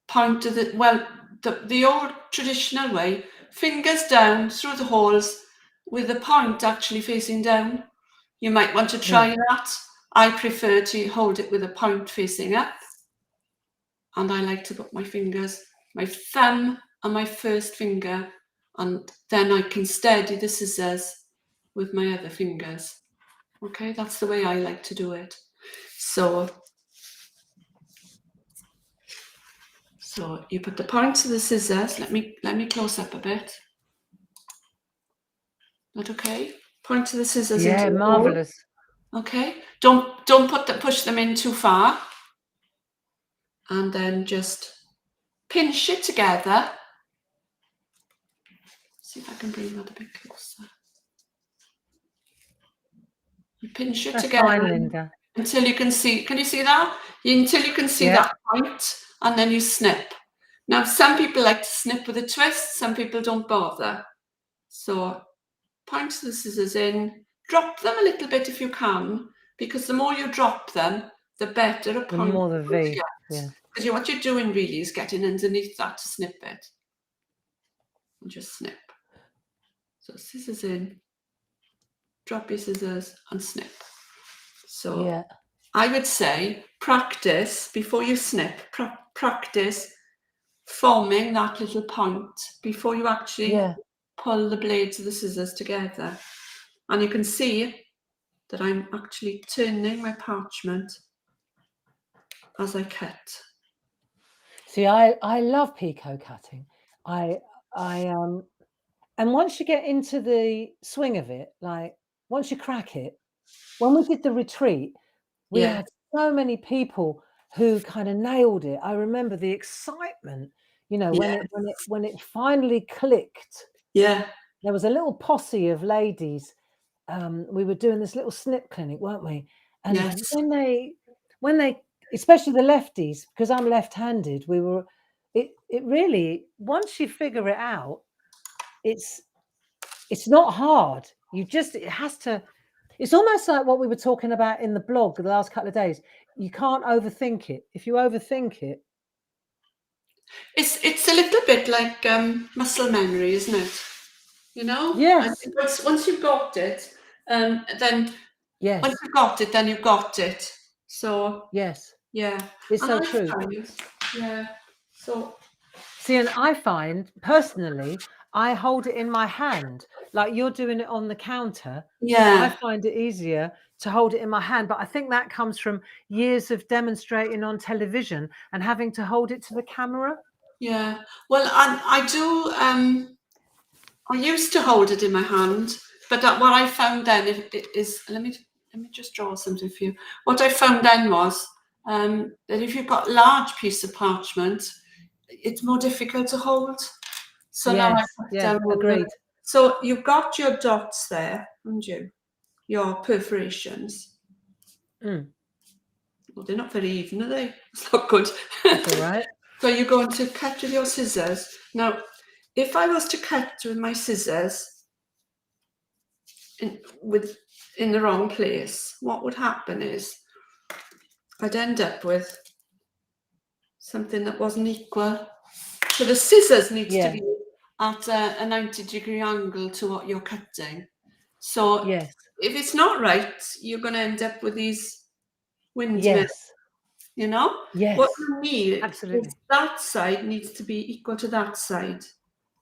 point of the old traditional way, fingers down through the holes with the point actually facing down. You might want to try that. I prefer to hold it with a point facing up. And I like to put my fingers, my thumb and my first finger, and then I can steady the scissors with my other fingers. Okay, that's the way I like to do it. So you put the point of the scissors. Let me close up a bit. That okay? Point of the scissors into the marvelous. hole. Okay. Don't push them in too far. And then just pinch it together. See if I can bring that a bit closer. You pinch it together fine, Linda. Until you can see. Can you see that? Until you can see that point, and then you snip. Now, some people like to snip with a twist. Some people don't bother. So point the scissors in, drop them a little bit if you can, because the more you drop them, the better a The point more the you're going to V. get. Yeah. Because what you're doing really is getting underneath that to snip it. And just snip. So scissors in, drop your scissors and snip. So Yeah. I would say practice before you snip, practice forming that little point before you actually pull the blades of the scissors together. And you can see that I'm actually turning my parchment as I cut. See, I love picot cutting. And once you get into the swing of it, like once you crack it, when we did the retreat, we had so many people who kind of nailed it. I remember the excitement, when it finally clicked. Yeah. There was a little posse of ladies. We were doing this little snip clinic, weren't we? And Yes. when they, especially the lefties, because I'm left-handed, it really, once you figure it out, it's not hard. It's almost like what we were talking about in the blog the last couple of days. You can't overthink it. If you overthink it, it's a little bit like muscle memory, isn't it? Yes. Once you've got it, then Yes. once you've got it, then you've got it. So Yes. yeah, It's so true. So see, and I find personally, I hold it in my hand, like you're doing it on the counter. yeah, I find it easier to hold it in my hand, but I think that comes from years of demonstrating on television and having to hold it to the camera. yeah. Well, I do. I used to hold it in my hand, but what I found then is let me just draw something for you. What I found then was that if you've got a large piece of parchment, it's more difficult to hold. So now I put down agreed. So you've got your dots there, haven't you? Your perforations. Well, they're not very even, are they? It's not good. That's all right. So you're going to cut with your scissors. Now, if I was to cut with my scissors in the wrong place, what would happen is I'd end up with something that wasn't equal. So the scissors needs to be at a 90-degree angle to what you're cutting. So if it's not right, you're going to end up with these windmills. What you need is that side needs to be equal to that side,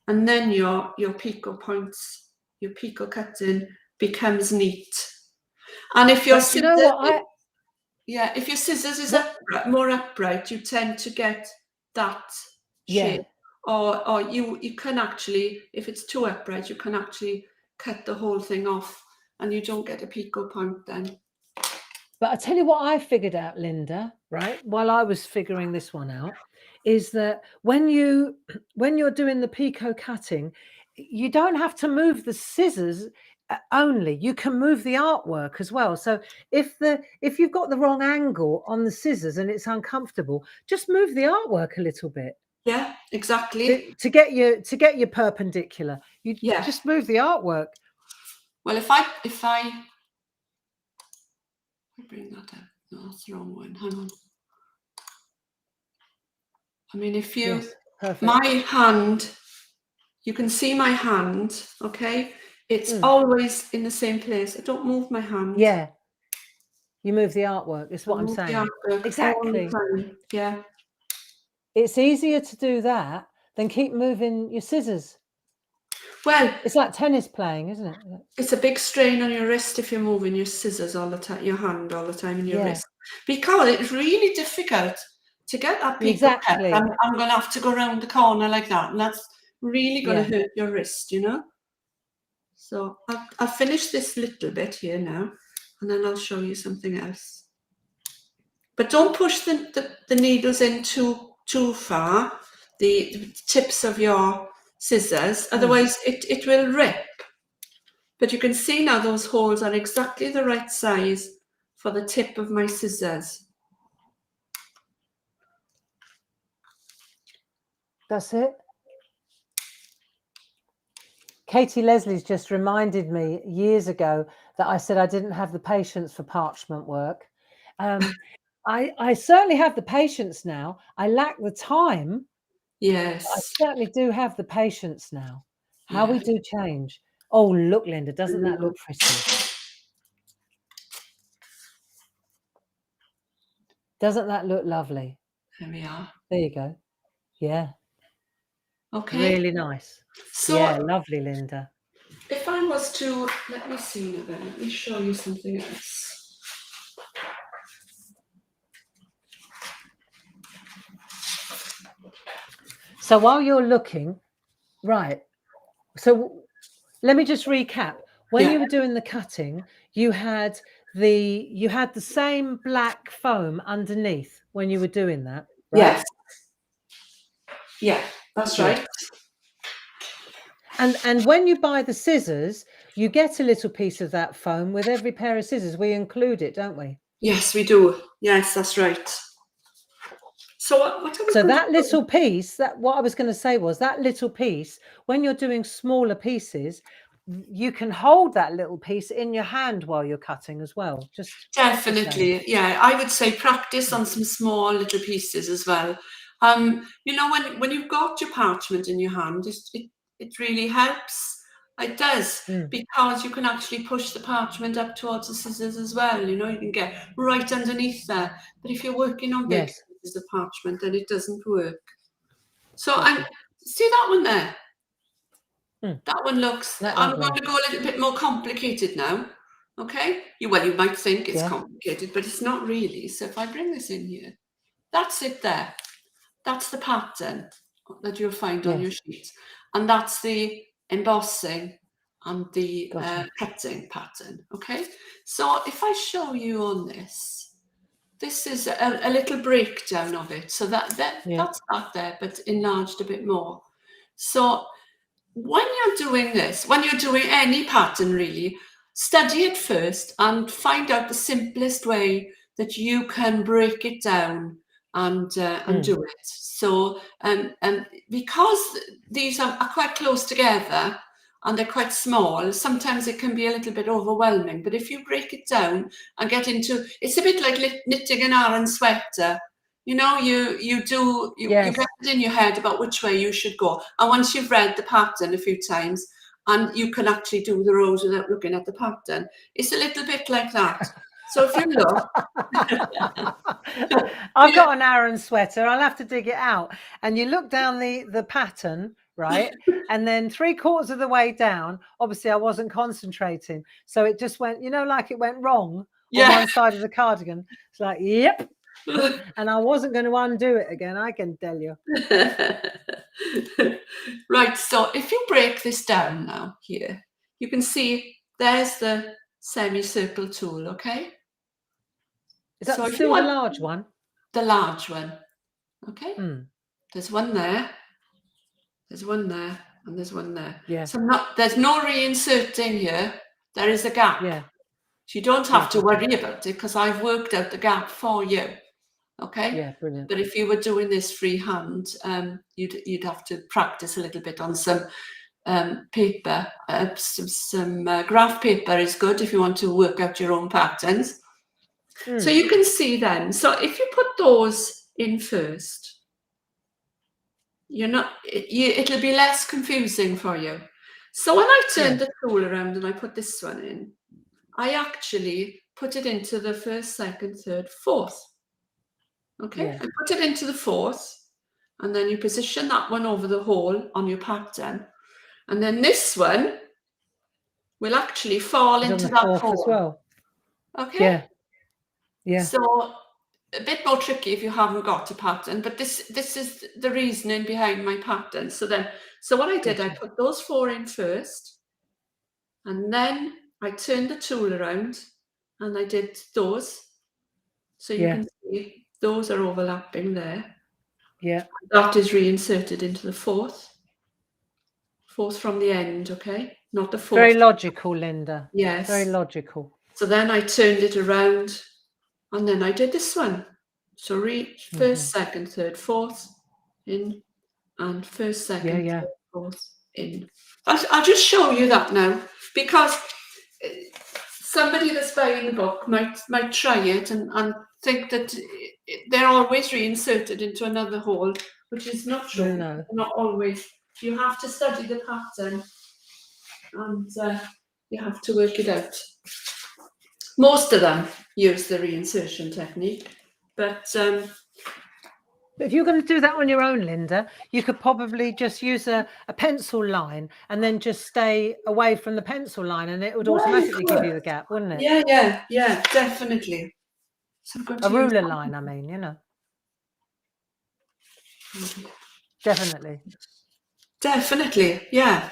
and then your picot points, your picot cutting becomes neat. And if your scissors, if your scissors is more upright, you tend to get that shape. Or you can actually, if it's too upright, you can actually cut the whole thing off, and you don't get a picot point then. But I tell you what I figured out, Linda, right, while I was figuring this one out, is that when you're doing the picot cutting, you don't have to move the scissors only. You can move the artwork as well. So if you've got the wrong angle on the scissors and it's uncomfortable, just move the artwork a little bit. Yeah, exactly. To get your perpendicular, you just move the artwork. Well, if I bring that up, no, that's the wrong one. Hang on. I mean, if you, my hand, you can see my hand, okay? It's always in the same place. I don't move my hand. Yeah. You move the artwork, is what I'm saying. Exactly. Yeah. It's easier to do that than keep moving your scissors. Well, it's like tennis playing, isn't it? It's a big strain on your wrist if you're moving your scissors all the time, your hand all the time in your wrist. Because it's really difficult to get that picot cut. I'm going to have to go around the corner like that, and that's really going to hurt your wrist, So I'll finish this little bit here now, and then I'll show you something else. But don't push the needles in too far, the tips of your scissors, otherwise it will rip. But you can see now those holes are exactly the right size for the tip of my scissors. That's it. Katie Leslie's just reminded me years ago that I said I didn't have the patience for parchment work. I certainly have the patience now. I lack the time. Yes. I certainly do have the patience now. How we Yeah. do change. Oh, look, Linda, doesn't that look pretty? Doesn't that look lovely? There we are. There you go. Yeah. Okay. Really nice. So Yeah, lovely, Linda. if I was to, let me see now then, let me show you something else. So while you're looking, right, so let me just recap. When you were doing the cutting, you had the same black foam underneath when you were doing that, right? Yes. Yeah, that's Good. right. And when you buy the scissors, you get a little piece of that foam with every pair of scissors. We include it, don't we? Yes, we do. Yes, that's right. So what are we So going that to little piece, that what I was going to say was that little piece, when you're doing smaller pieces, you can hold that little piece in your hand while you're cutting as well. Just Definitely, yeah. I would say practice on some small little pieces as well. You know, when you've got your parchment in your hand, it really helps. It does, because you can actually push the parchment up towards the scissors as well. You know, you can get right underneath there. But if you're working on big Yes. pieces of parchment, then it doesn't work. So Gotcha. see that one there? That one looks, That I'm lovely. going to go a little bit more complicated now. Okay? Well, you might think it's Yeah. complicated, but it's not really. So if I bring this in here, that's it there. That's the pattern that you'll find on your Yes. sheet. And that's the embossing and the Gotcha. cutting pattern. Okay? So if I show you on this is a little breakdown of it. So that's that there, but enlarged a bit more. So when you're doing this, when you're doing any pattern really, study it first and find out the simplest way that you can break it down and do it. So and because these are quite close together and they're quite small, sometimes it can be a little bit overwhelming. But if you break it down and get into, it's a bit like knitting an Aran sweater. You know, you get it in your head about which way you should go. And once you've read the pattern a few times, and you can actually do the rows without looking at the pattern, it's a little bit like that. So if you look, I've got an Aran sweater. I'll have to dig it out. And you look down the pattern, right? And then 3/4 of the way down, obviously I wasn't concentrating. So it just went, you know, like it went wrong on one side of the cardigan. It's like, yep. And I wasn't going to undo it again, I can tell you. Right, so if you break this down now here, you can see there's the semicircle tool, okay? Is that So if still you the want large one? the large one, okay? There's one there, there's one there, and there's one there. Yeah. So there's no reinserting here. There is a gap. Yeah. So you don't have to worry about it because I've worked out the gap for you. Okay. Yeah, brilliant. But if you were doing this freehand, you'd have to practice a little bit on some paper. Some graph paper is good if you want to work out your own patterns. So you can see then. So if you put those in first, it'll be less confusing for you. So when I turned the tool around and I put this one in, I actually put it into the first, second, third, fourth. Okay, I put it into the fourth, and then you position that one over the hole on your pattern, and then this one will actually fall into that hole as well. Okay. Yeah. So a bit more tricky if you haven't got a pattern, but this is the reasoning behind my pattern. So what I did, I put those 4 in first, and then I turned the tool around and I did those. So you can see those are overlapping there. Yeah. That is reinserted into the fourth from the end, okay? Not the fourth. Very logical, Linda. Yes. Very logical. So then I turned it around and then I did this one. So first, second, third, fourth in, and first, second, third, fourth in. I'll just show you that now, because somebody that's buying the book might try it and think that they're always reinserted into another hole, which is not true. No. Not always. You have to study the pattern, and you have to work it out. Most of them use the reinsertion technique, but if you're going to do that on your own, Linda, you could probably just use a pencil line and then just stay away from the pencil line, and it would automatically give you the gap, wouldn't it? Yeah, definitely. So a ruler line, I mean, you know. Definitely. Definitely, yeah.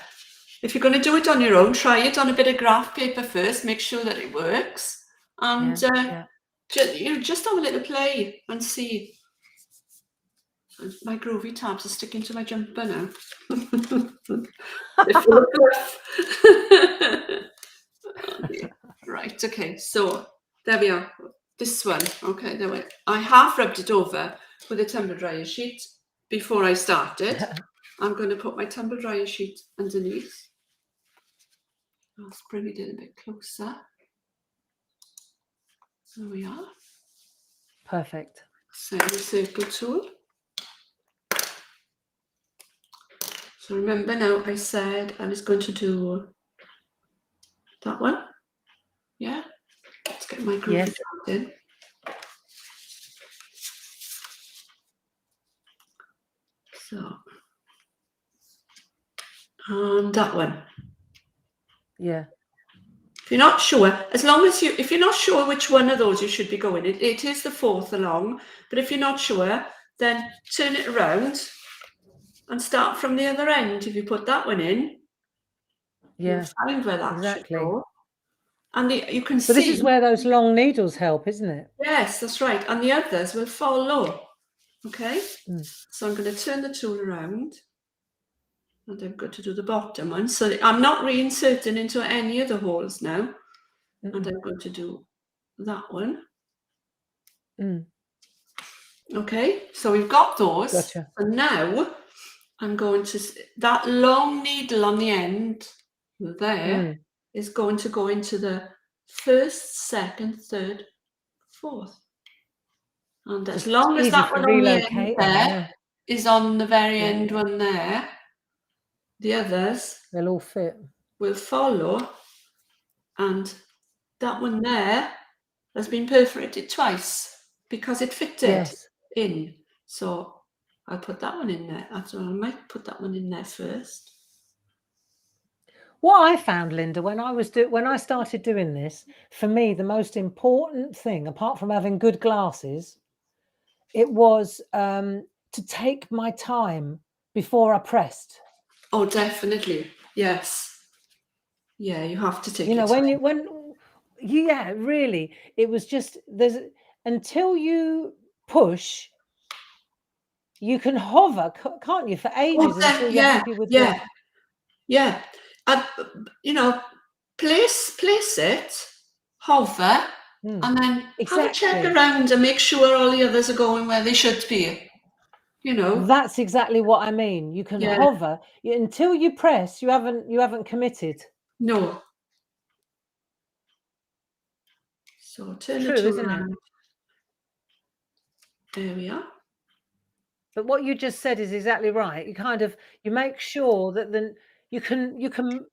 If you're going to do it on your own, try it on a bit of graph paper first, make sure that it works, and just have a little play and see. My groovy tabs are sticking to my jumper now. Right, okay, so there we are. This one, okay, there we are. I half rubbed it over with a tumble dryer sheet before I started. I'm going to put my tumble dryer sheet underneath. Let's bring it in a bit closer. There we are. Perfect. Semicircle tool. So remember now, I said I was going to do that one. Yeah. Let's get my groovy tabs in. So, and that one. Yeah. If you're not sure, if you're not sure which one of those you should be going, it is the fourth along, but if you're not sure, then turn it around and start from the other end. If you put that one in, you'll find where that should go. And you can see. But this is where those long needles help, isn't it? Yes, that's right. And the others will follow. Okay? So I'm going to turn the tool around. And I'm going to do the bottom one. So I'm not reinserting into any of the holes now. And I'm going to do that one. Okay, so we've got those. Gotcha. And now I'm going to, that long needle on the end there is going to go into the first, second, third, fourth. And as long as that one on the end there is on the very end one there, the others they'll all fit. Will follow, and that one there has been perforated twice because it fitted in. So I'll put that one in there. I might put that one in there first. What I found, Linda, when I started doing this, for me, the most important thing, apart from having good glasses, it was to take my time before I pressed. Oh, definitely. Yes. Yeah, you have to take your time. Yeah, really. It was just until you push, you can hover, can't you, for ages until you're happy with Yeah. Place it, hover, and then have a check around and make sure all the others are going where they should be. That's exactly what I mean. You can hover until you press. You haven't committed. No. So turn the tool around. There we are. But what you just said is exactly right. You make sure that then you can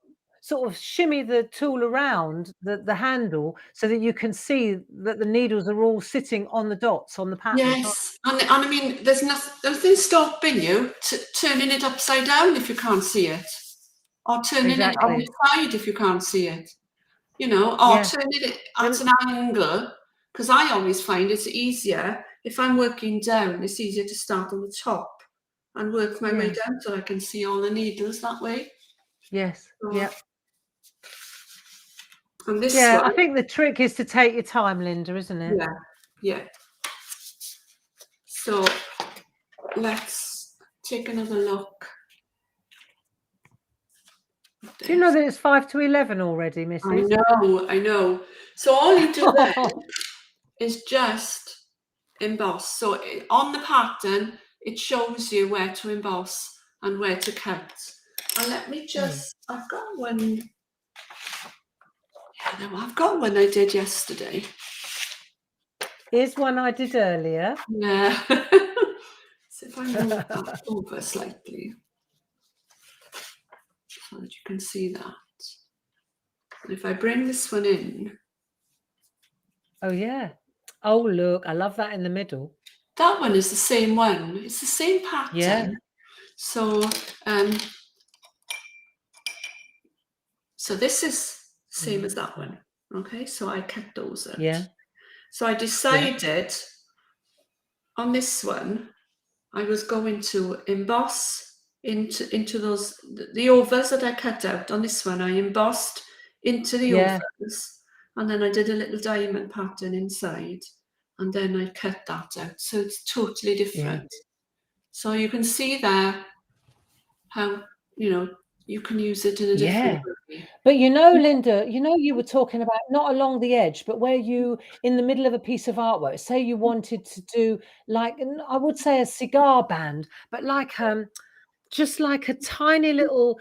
sort of shimmy the tool around the handle so that you can see that the needles are all sitting on the dots on the pattern. Yes, and I mean, there's nothing stopping you turning it upside down if you can't see it, or turning it on the side if you can't see it, or turning it at an angle. Because I always find it's easier if I'm working down. It's easier to start on the top and work my way down so I can see all the needles that way. Yes. Yeah. And this one, I think the trick is to take your time, Linda, isn't it? Yeah. So let's take another look. Do you know that it's 5 to 11 already, Mrs.? I know. So all you do then is just emboss. So on the pattern, it shows you where to emboss and where to cut. And let me just, I've got one. Yeah, no, I've got one I did yesterday. Here's one I did earlier. Yeah. So if I move that over slightly, so that you can see that. And if I bring this one in. Oh, yeah. Oh, look, I love that in the middle. That one is the same one. It's the same pattern. Yeah. So, so this is same as that one. Okay, so I cut those out. Yeah. So I decided on this one, I was going to emboss into those, the ovals that I cut out on this one, I embossed into the ovals, and then I did a little diamond pattern inside, and then I cut that out. So it's totally different. Yeah. So you can see there how, you can use it in a different way. But Linda, you were talking about not along the edge, but where you, in the middle of a piece of artwork, say you wanted to do like, I would say a cigar band, but like just like a tiny little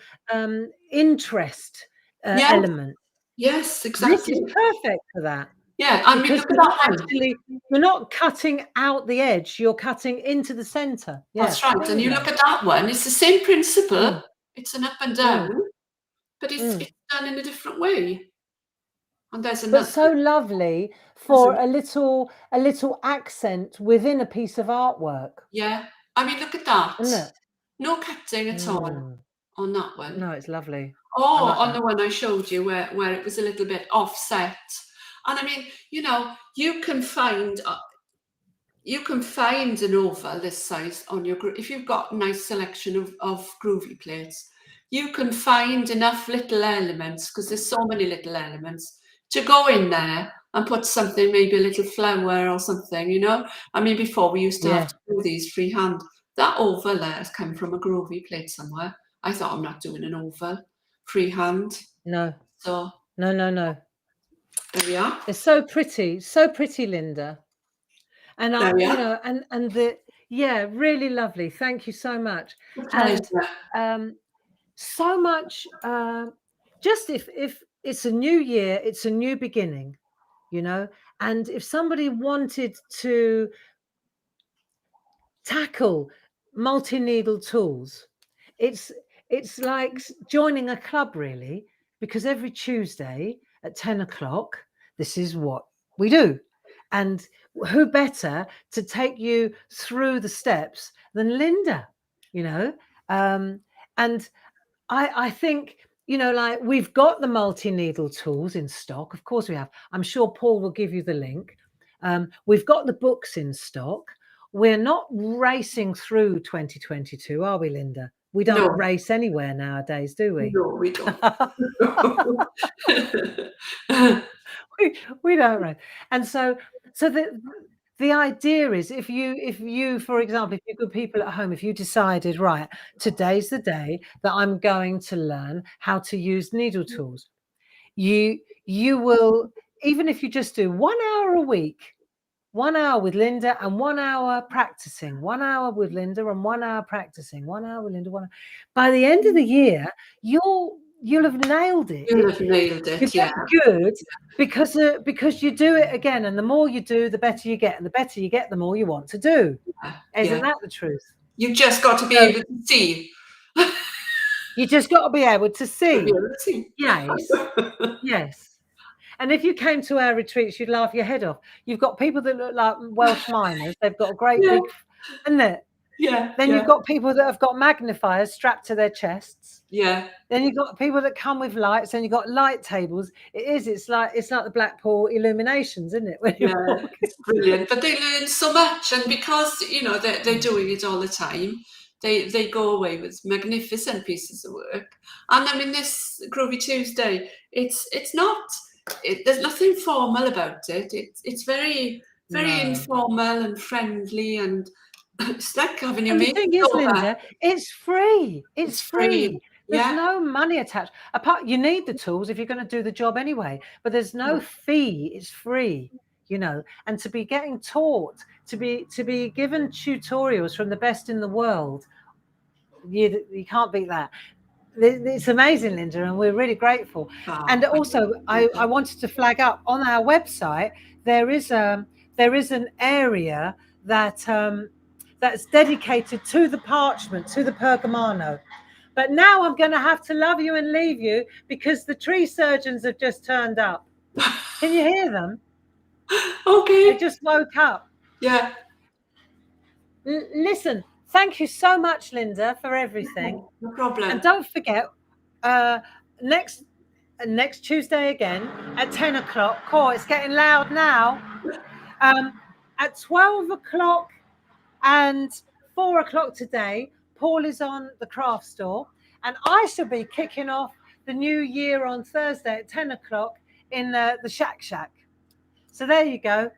interest element. Yes, This exactly. is perfect for that. Yeah, I mean, Because look at that one. actually, you're not cutting out the edge, you're cutting into the center. Yeah, That's right. And you look at that one, it's the same principle. It's an up and down, but it's done in a different way. And there's another. But so lovely for a little accent within a piece of artwork. Yeah. I mean, look at that. Isn't it? No cutting at all on that one. No, it's lovely. Oh, like on that. the one I showed you where it was a little bit offset. And I mean, you can find an oval this size on your if you've got a nice selection of groovy plates. You can find enough little elements, because there's so many little elements, to go in there and put something, maybe a little flower or something, I mean, before we used to have to do these freehand. That oval there has come from a groovy plate somewhere. I thought, I'm not doing an oval freehand. No. So No. there we are. It's so pretty, Linda. And and the really lovely. Thank you so much. And so much just if it's a new year, it's a new beginning, and if somebody wanted to tackle multi-needle tools, it's like joining a club, really, because every Tuesday at 10 o'clock, this is what we do. And who better to take you through the steps than Linda, and I think, like, we've got the multi-needle tools in stock. Of course we have. I'm sure Paul will give you the link. We've got the books in stock. We're not racing through 2022, are we, Linda? We don't race anywhere nowadays, do we? No, we don't. we don't race. And so the idea is, if you, for example, if you've got people at home, if you decided, right, today's the day that I'm going to learn how to use needle tools, you will, even if you just do 1 hour a week, 1 hour with Linda and 1 hour practicing, 1 hour with Linda and 1 hour practicing, 1 hour with Linda, 1 hour. By the end of the year, you'll have nailed it. You'll have nailed it. You get good because you do it again, and the more you do, the better you get, and the better you get, the more you want to do. Isn't that the truth? You've just got to be able to see. You just got to be able to see. Yes. And if you came to our retreats, you'd laugh your head off. You've got people that look like Welsh miners. They've got a great big, isn't it? Yeah. Then you've got people that have got magnifiers strapped to their chests. Yeah. Then you've got people that come with lights, and you've got light tables. It's like the Blackpool illuminations, isn't it? It's brilliant. But they learn so much, and because they're doing it all the time, they go away with magnificent pieces of work. And I mean, this Groovy Tuesday, it's not. There's nothing formal about it. It's very, very informal and friendly, and it's like having your mates over. The thing is, Linda, it's free. It's free. There's no money attached. Apart, you need the tools if you're going to do the job anyway. But there's no fee. It's free, And to be getting taught, to be given tutorials from the best in the world, you can't beat that. It's amazing, Linda, and we're really grateful. And also, I wanted to flag up on our website there is an area that that's dedicated to the parchment, to the Pergamano. But now I'm going to have to love you and leave you because the tree surgeons have just turned up. Can you hear them? Okay. They just woke up. Yeah. Listen, thank you so much, Linda, for everything. No problem. And don't forget, next Tuesday again at 10 o'clock. Cool, it's getting loud now. At 12 o'clock and 4 o'clock today, Paul is on the craft store, and I shall be kicking off the new year on Thursday at 10 o'clock in the Shack Shack. So there you go.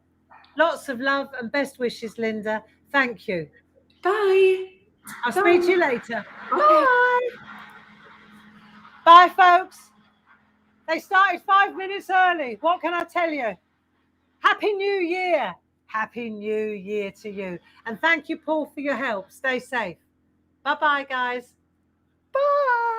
Lots of love and best wishes, Linda. Thank you. Bye. I'll speak to you later. Okay. Bye. Bye, folks. They started 5 minutes early. What can I tell you? Happy New Year. Happy New Year to you. And thank you, Paul, for your help. Stay safe. Bye-bye, guys. Bye.